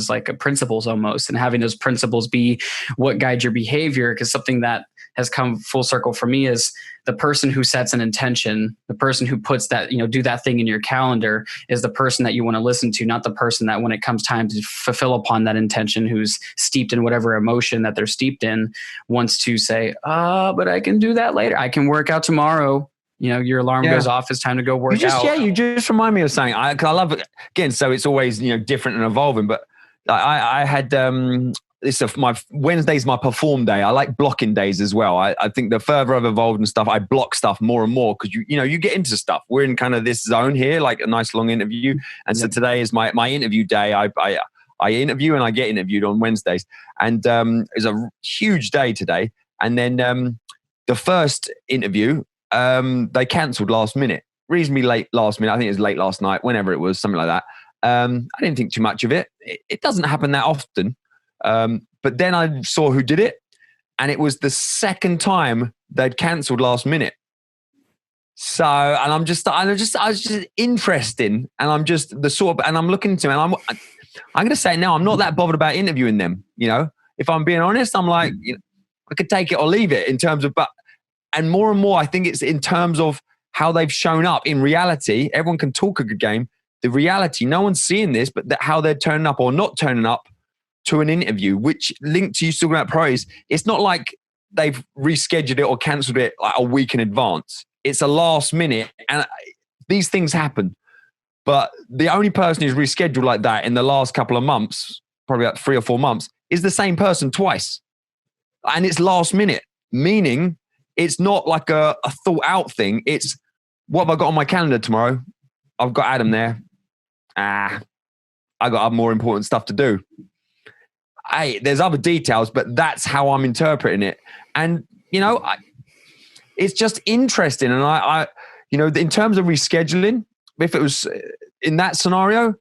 like a principles almost, and having those principles be what guide your behavior. Because something that has come full circle for me is the person who sets an intention, the person who puts that, do that thing in your calendar is the person that you want to listen to, not the person that when it comes time to fulfill upon that intention, who's steeped in whatever emotion that they're steeped in, wants to say, but I can do that later. I can work out tomorrow. Your alarm goes off. It's time to go work out. Yeah, you just remind me of something. I love it. Again, so it's always, different and evolving. But I had my Wednesday's my perform day. I like blocking days as well. I think the further I've evolved and stuff, I block stuff more and more because you get into stuff. We're in kind of this zone here, like a nice long interview. And so today is my interview day. I interview and I get interviewed on Wednesdays. And it's a huge day today. And then the first interview, they cancelled last minute, reasonably late last minute. I think it was late last night, whenever it was, something like that. I didn't think too much of it. It doesn't happen that often. But then I saw who did it, and it was the second time they'd cancelled last minute. So, and I was just interested, and I'm just and I'm looking to, and I'm going to say now, I'm not that bothered about interviewing them. If I'm being honest, I'm like, I could take it or leave it in terms of, and more, I think it's in terms of how they've shown up in reality. Everyone can talk a good game. The reality, no one's seeing this, but how they're turning up or not turning up to an interview, which linked to you talking about priorities. It's not like they've rescheduled it or cancelled it like a week in advance. It's a last minute, and these things happen. But the only person who's rescheduled like that in the last couple of months, probably about 3 or 4 months, is the same person twice. And it's last minute, meaning it's not like a thought out thing. It's, what have I got on my calendar tomorrow? I've got Adam there. I got more important stuff to do. Hey, there's other details, but that's how I'm interpreting it. And, it's just interesting. And I in terms of rescheduling, if it was in that scenario,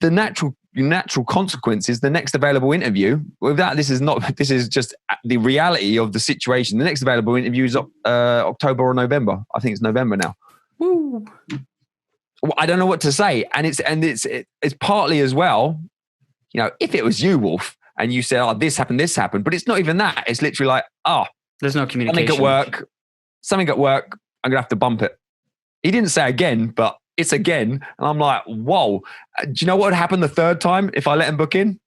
the natural consequence is the next available interview. With that, this is just the reality of the situation. The next available interview is October or November. I think it's November now. Woo. I don't know what to say. And it's partly as well, if it was you, Wolf, and you said, this happened, but it's not even that. It's literally like, there's no communication. Something at work, I'm going to have to bump it. He didn't say again, but it's again. And I'm like, whoa. Do you know what would happen the third time if I let him book in?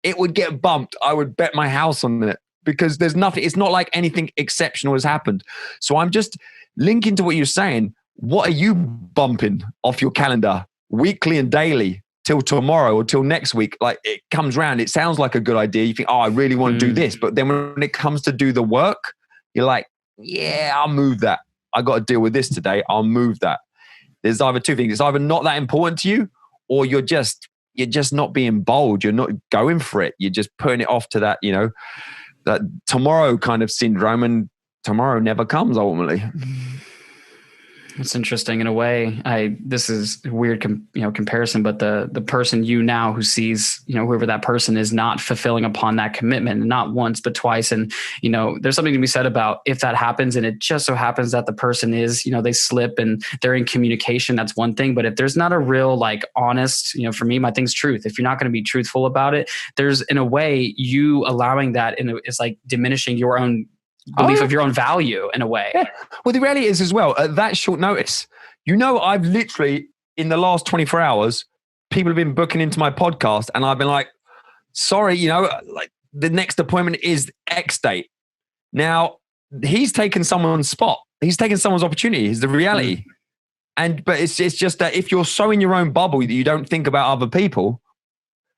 It would get bumped. I would bet my house on it because there's nothing. It's not like anything exceptional has happened. So I'm just linking to what you're saying. What are you bumping off your calendar weekly and daily till tomorrow or till next week? Like, it comes around. It sounds like a good idea. You think, I really want to do this. But then when it comes to do the work, you're like, yeah, I'll move that. I got to deal with this today. I'll move that. There's either two things. It's either not that important to you, or you're just not being bold. You're not going for it. You're just putting it off to that, that tomorrow kind of syndrome, and tomorrow never comes ultimately. It's interesting in a way. This is a weird, comparison, but the person now who sees, whoever that person is, not fulfilling upon that commitment, not once, but twice. And, there's something to be said about if that happens and it just so happens that the person is, they slip and they're in communication, that's one thing. But if there's not a real, honest, for me, my thing's truth. If you're not going to be truthful about it, there's, in a way, you allowing that it's like diminishing your own belief of your own value in a way. Yeah. Well, the reality is as well, at that short notice, I've literally, in the last 24 hours, people have been booking into my podcast and I've been like, sorry, the next appointment is X date. Now, he's taken someone's spot. He's taken someone's opportunity is the reality. But it's just that if you're so in your own bubble that you don't think about other people,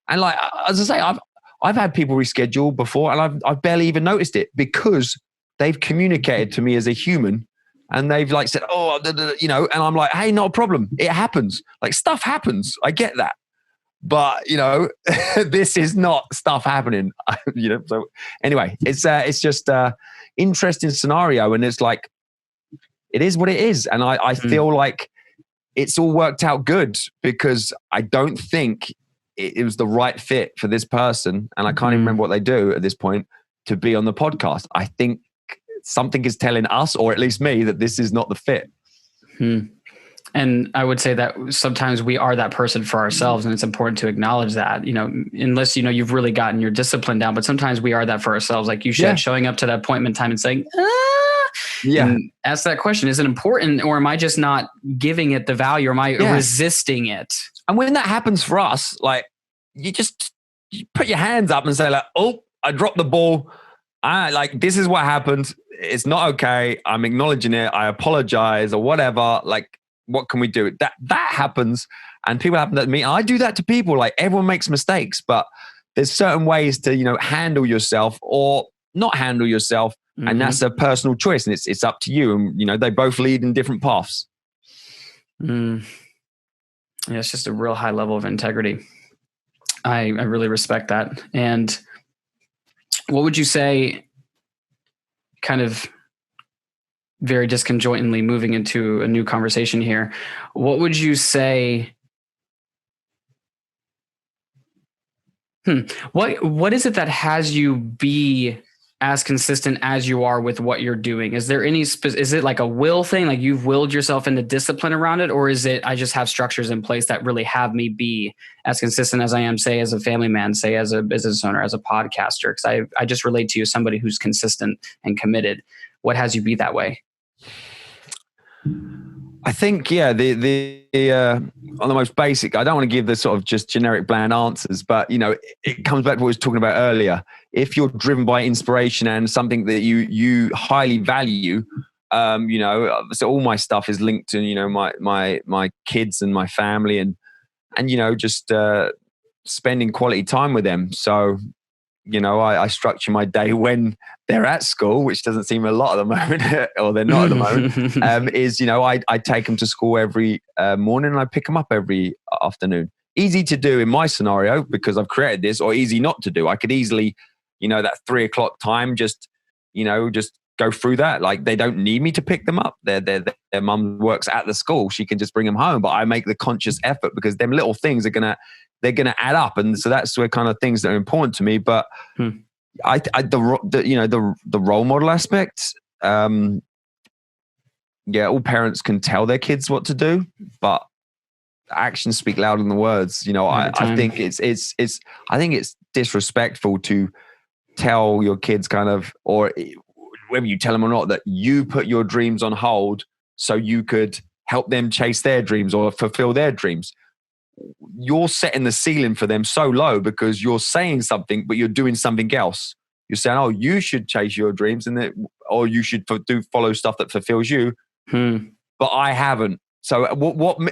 and as I say, I've had people reschedule before and I've barely even noticed it because they've communicated to me as a human and they've said, and I'm like, hey, not a problem. It happens. Stuff happens. I get that. But, this is not stuff happening, So anyway, it's just interesting scenario. And it's like, it is what it is. And I feel like it's all worked out good because I don't think it was the right fit for this person. And I can't even remember what they do at this point to be on the podcast. I think something is telling us, or at least me, that this is not the fit. And I would say that sometimes we are that person for ourselves, and it's important to acknowledge that, unless, you've really gotten your discipline down, but sometimes we are that for ourselves. Like you said, showing up to that appointment time and saying, and ask that question, is it important, or am I just not giving it the value, or am I resisting it? And when that happens for us, like you put your hands up and say like, oh, I dropped the ball. This is what happened. It's not okay. I'm acknowledging it. I apologize or whatever. Like, what can we do? That happens, and people happen to me. I do that to people. Like, everyone makes mistakes, but there's certain ways to, handle yourself or not handle yourself. Mm-hmm. And that's a personal choice, and it's up to you. And, they both lead in different paths. Yeah, it's just a real high level of integrity. I really respect that. And what would you say, kind of very disconjointly moving into a new conversation here, what would you say? What is it that has you be as consistent as you are with what you're doing? Is there is it like a will thing? Like you've willed yourself into discipline around it? Or is it, I just have structures in place that really have me be as consistent as I am, say as a family man, say as a business owner, as a podcaster? Because I just relate to you as somebody who's consistent and committed. What has you be that way? I think, on the most basic, I don't want to give the sort of just generic bland answers, but, it comes back to what I was talking about earlier. If you're driven by inspiration and something that you highly value, so all my stuff is linked to, my kids and my family and just spending quality time with them. So, I structure my day when they're at school, which doesn't seem a lot at the moment, or they're not at the moment, I take them to school every morning and I pick them up every afternoon. Easy to do in my scenario because I've created this, or easy not to do. I could easily, that 3:00 time, just go through that. Like, they don't need me to pick them up. Their mum works at the school. She can just bring them home. But I make the conscious effort because them little things they're going to add up. And so that's where kind of things that are important to me. But the role model aspect, all parents can tell their kids what to do, but actions speak louder than the words. I think it's disrespectful to tell your kids kind of, or whether you tell them or not, that you put your dreams on hold so you could help them chase their dreams or fulfill their dreams. You're setting the ceiling for them so low because you're saying something, but you're doing something else. You're saying, oh, you should chase your dreams or you should follow stuff that fulfills you. But I haven't. So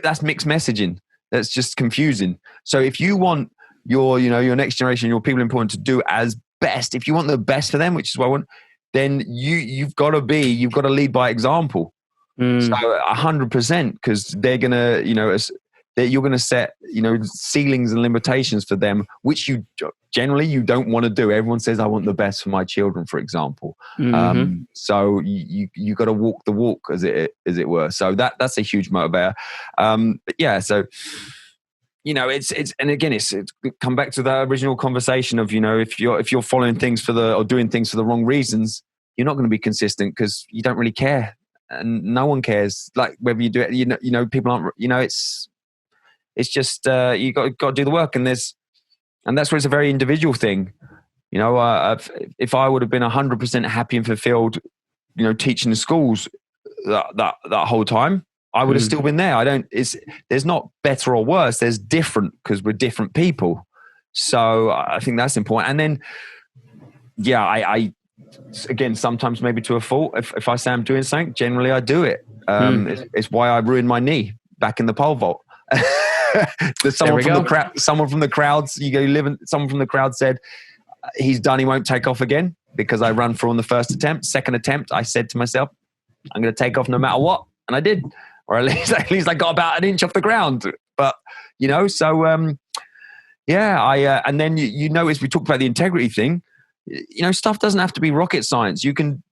that's mixed messaging. That's just confusing. So if you want your next generation, your people important to do as best, if you want the best for them, which is what I want, then you've got to lead by example. So 100%, because they're going to, that you're going to set, ceilings and limitations for them, which you generally don't want to do. Everyone says, I want the best for my children, for example. So you got to walk the walk, as it were. So that's a huge motivator. So, it's and again, it's come back to that original conversation of, if you're following things or doing things for the wrong reasons, you're not going to be consistent because you don't really care, and no one cares. Like whether you do it, people aren't. It's just you got to do the work, and that's where it's a very individual thing. If I would have been 100% happy and fulfilled, teaching in schools that whole time, I would have still been there. There's not better or worse. There's different because we're different people. So I think that's important. And then, I again, sometimes maybe to a fault. If I say I'm doing something, generally I do it. It's why I ruined my knee back in the pole vault. Someone from the crowd said he's done, he won't take off again, because I ran through on the first attempt. Second attempt, I said to myself, I'm going to take off no matter what, and I did, or at least I got about an inch off the ground. But and then you notice we talked about the integrity thing. Stuff doesn't have to be rocket science. You can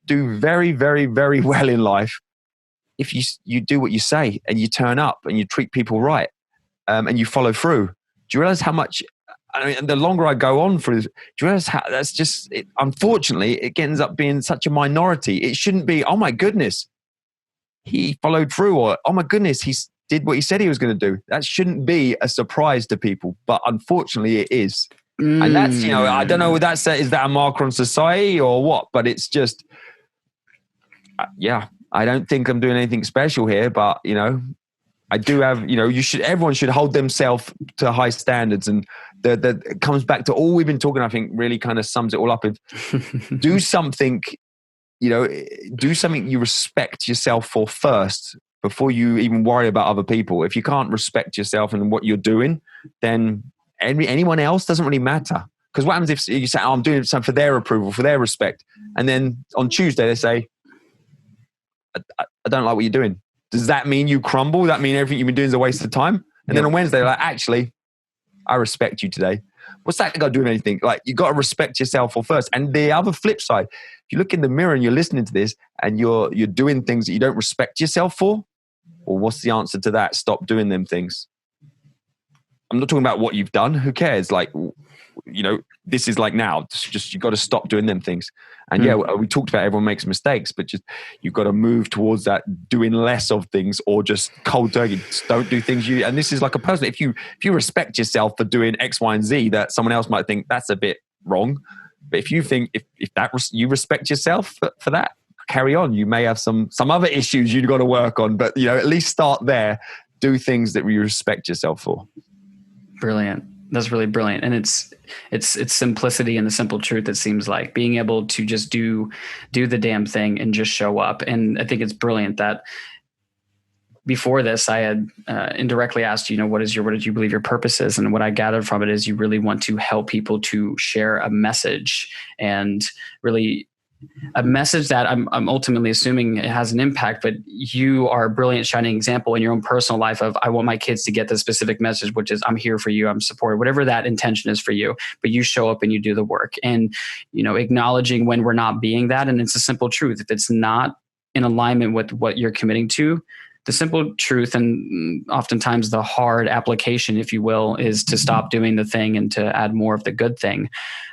do very, very, very well in life if you do what you say, and you turn up and you treat people right, and you follow through. Do you realize how much? The longer I go on through, do you realize how that's just? Unfortunately, it ends up being such a minority. It shouldn't be. Oh my goodness, he followed through, or, oh my goodness, did what he said he was going to do. That shouldn't be a surprise to people, but unfortunately it is. And that's, I don't know what that says. Is that a marker on society or what? But it's just, I don't think I'm doing anything special here, but I do have, everyone should hold themselves to high standards. And that it comes back to all we've been talking, I think really kind of sums it all up. Do something, do something you respect yourself for first before you even worry about other people. If you can't respect yourself and what you're doing, then anyone else doesn't really matter. Because what happens if you say, I'm doing something for their approval, for their respect, and then on Tuesday they say, I don't like what you're doing. Does that mean you crumble? Does that mean everything you've been doing is a waste of time? And then on Wednesday, they're like, actually, I respect you today. What's that got to do with anything? Like, you got to respect yourself for first. And the other flip side, if you look in the mirror and you're listening to this and you're doing things that you don't respect yourself for, well, what's the answer to that? Stop doing them things. I'm not talking about what you've done. Who cares? Like, this is like now, just you got to stop doing them things. And we talked about everyone makes mistakes, but just you've got to move towards that doing less of things, or just cold turkey. Just don't do things and this is like a person. If you respect yourself for doing X, Y, and Z, that someone else might think that's a bit wrong. But if you think if that you respect yourself for that, carry on. You may have some other issues you've got to work on, but at least start there. Do things that you respect yourself for. Brilliant. That's really brilliant. And it's simplicity and the simple truth. It seems like being able to just do the damn thing and just show up. And I think it's brilliant that before this, I had indirectly asked, what did you believe your purpose is? And what I gathered from it is you really want to help people to share a message, and really a message that I'm ultimately assuming it has an impact, but you are a brilliant shining example in your own personal life of, I want my kids to get this specific message, which is I'm here for you, I'm supported, whatever that intention is for you, but you show up and you do the work, and, acknowledging when we're not being that. And it's a simple truth. If it's not in alignment with what you're committing to, the simple truth, and oftentimes the hard application, if you will, is to stop doing the thing and to add more of the good thing.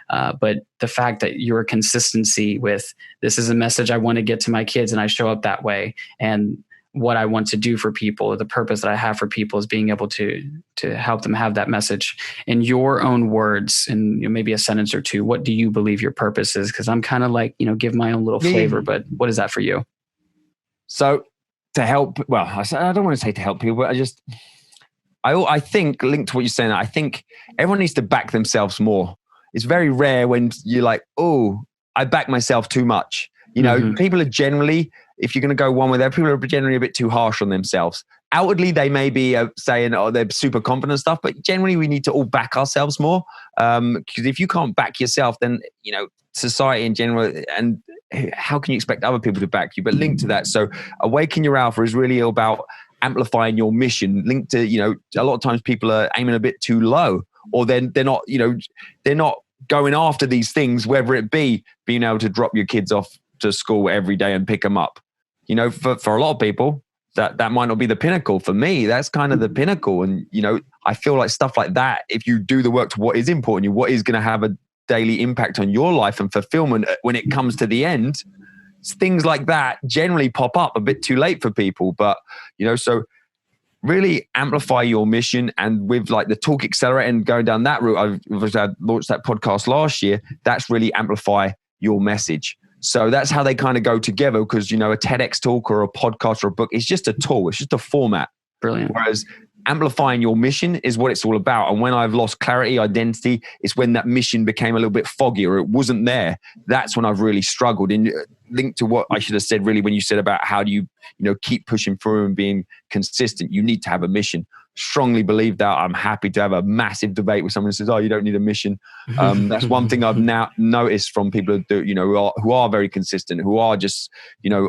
But the fact that your consistency with, this is a message I want to get to my kids, and I show up that way, and what I want to do for people, or the purpose that I have for people, is being able to help them have that message in your own words, and maybe a sentence or two. What do you believe your purpose is? Because I'm kind of like, give my own little flavor, but what is that for you? So to help, I don't want to say to help people, but I think, linked to what you're saying, I think everyone needs to back themselves more. It's very rare when you're like, oh, I back myself too much. People are generally, if you're going to go one with them, people are generally a bit too harsh on themselves. Outwardly, they may be saying, oh, they're super confident stuff, but generally we need to all back ourselves more. Because if you can't back yourself, then, society in general, and how can you expect other people to back you? But linked to that, so Awaken Your Alpha is really about amplifying your mission. Linked to, a lot of times people are aiming a bit too low, or then they're not going after these things, whether it be being able to drop your kids off to school every day and pick them up. For a lot of people, that might not be the pinnacle. For me, that's kind of the pinnacle. And, I feel like stuff like that, if you do the work to what is important to you, what is going to have a daily impact on your life and fulfillment when it comes to the end, things like that generally pop up a bit too late for people. But, so really amplify your mission. And with like the Talk Accelerator and going down that route, I've launched that podcast last year. That's really amplify your message. So that's how they kind of go together, because, a TEDx talk or a podcast or a book is just a tool. It's just a format. Brilliant. Whereas amplifying your mission is what it's all about. And when I've lost clarity, identity, it's when that mission became a little bit foggy or it wasn't there. That's when I've really struggled. And linked to what I should have said really when you said about how do you, keep pushing through and being consistent, you need to have a mission. Strongly believe that. I'm happy to have a massive debate with someone who says, oh, you don't need a mission. That's one thing I've now noticed from people who do, who are very consistent, who are just,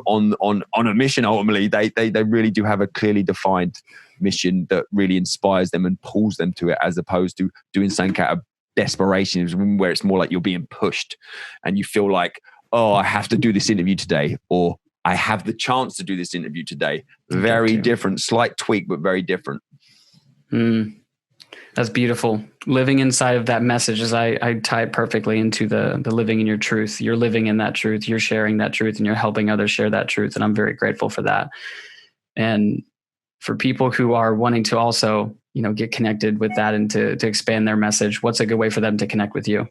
on a mission. Ultimately, they really do have a clearly defined mission that really inspires them and pulls them to it, as opposed to doing something out of desperation, where it's more like you're being pushed and you feel like, oh, I have to do this interview today, or I have the chance to do this interview today. Very different, slight tweak, but very different. That's beautiful. Living inside of that message, as I tie it perfectly into the living in your truth. You're living in that truth. You're sharing that truth, and you're helping others share that truth. And I'm very grateful for that. And for people who are wanting to also, get connected with that and to expand their message, what's a good way for them to connect with you?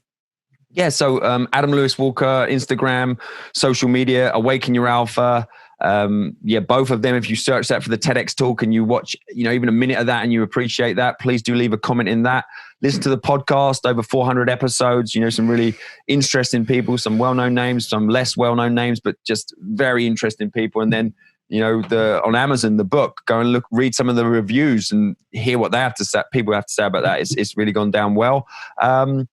Yeah. So Adam Lewis Walker, Instagram, social media, Awaken Your Alpha. Both of them. If you search that for the TEDx talk and you watch, even a minute of that and you appreciate that, please do leave a comment in that. Listen to the podcast, over 400 episodes, some really interesting people, some well-known names, some less well-known names, but just very interesting people. And then, on Amazon, the book, go and read some of the reviews and hear what they have to say. People have to say about that. It's really gone down well. And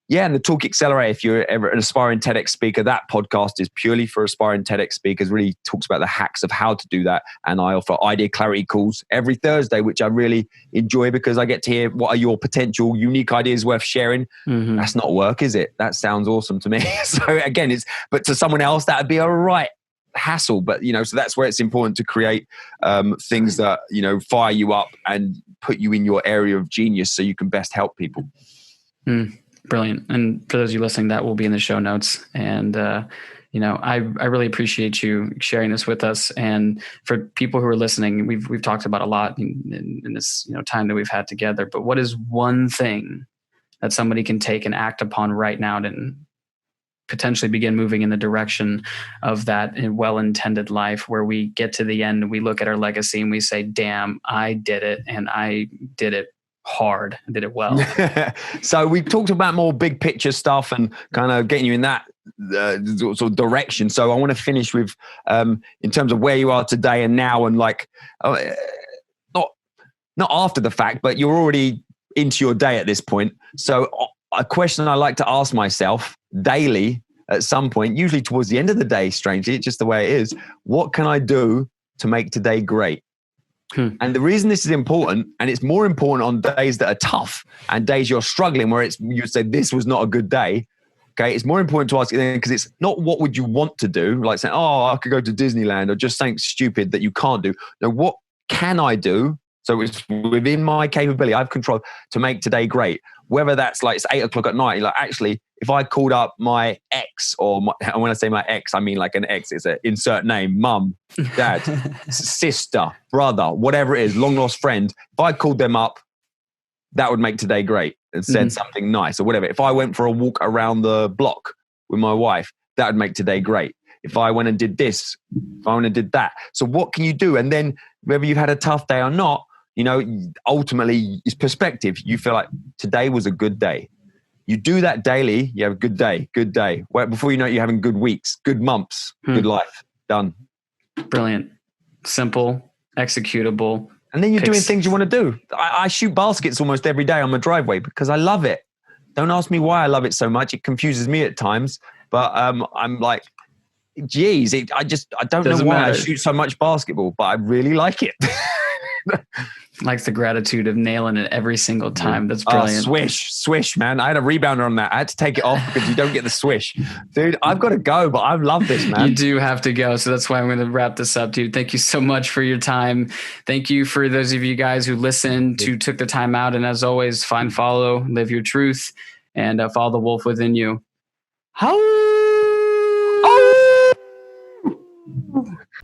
the Talk Accelerator, if you're ever an aspiring TEDx speaker, that podcast is purely for aspiring TEDx speakers, really talks about the hacks of how to do that. And I offer idea clarity calls every Thursday, which I really enjoy because I get to hear what are your potential unique ideas worth sharing. Mm-hmm. That's not work, is it? That sounds awesome to me. So again, but to someone else, that would be a right hassle. But, so that's where it's important to create things that, fire you up and put you in your area of genius so you can best help people. Brilliant. And for those of you listening, that will be in the show notes. And, I really appreciate you sharing this with us. And for people who are listening, we've talked about a lot in this, time that we've had together, but what is one thing that somebody can take and act upon right now to potentially begin moving in the direction of that well-intended life where we get to the end and we look at our legacy and we say, damn, I did it. And I did it hard and did it well. So we talked about more big picture stuff and kind of getting you in that sort of direction. So I want to finish with in terms of where you are today and now, and not after the fact, but you're already into your day at this point. So a question I like to ask myself daily at some point, usually towards the end of the day, strangely, it's just the way it is. What can I do to make today great? And the reason this is important, and it's more important on days that are tough and days you're struggling, where you say this was not a good day. Okay, it's more important to ask because it's not what would you want to do, like saying, oh, I could go to Disneyland, or just something stupid that you can't do. No, what can I do? So it's within my capability, I have control to make today great. Whether that's like it's 8 o'clock at night, you're like, actually, if I called up my ex, and when I say my ex, I mean like an ex, it's an insert name, mum, dad, sister, brother, whatever it is, long lost friend. If I called them up, that would make today great and said something nice or whatever. If I went for a walk around the block with my wife, that would make today great. If I went and did this, if I went and did that. So what can you do? And then whether you've had a tough day or not, ultimately it's perspective. You feel like today was a good day. You do that daily, you have a good day. Well, before you know it, you're having good weeks, good months, good life. Done. Brilliant. Simple, executable. And then you're doing things you want to do. I shoot baskets almost every day on my driveway because I love it. Don't ask me why I love it so much. It confuses me at times, but I'm like, geez, I don't know why I shoot so much basketball, but I really like it. Likes the gratitude of nailing it every single time. That's brilliant. Swish, man. I had a rebounder on that. I had to take it off because you don't get the swish. Dude, I've got to go, but I love this, man. You do have to go. So that's why I'm going to wrap this up, dude. Thank you so much for your time. Thank you for those of you guys who listened, who took the time out. And as always, find, follow, live your truth, and follow the wolf within you.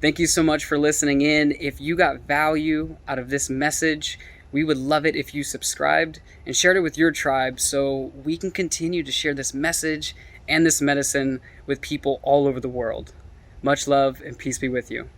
Thank you so much for listening in. If you got value out of this message, we would love it if you subscribed and shared it with your tribe so we can continue to share this message and this medicine with people all over the world. Much love and peace be with you.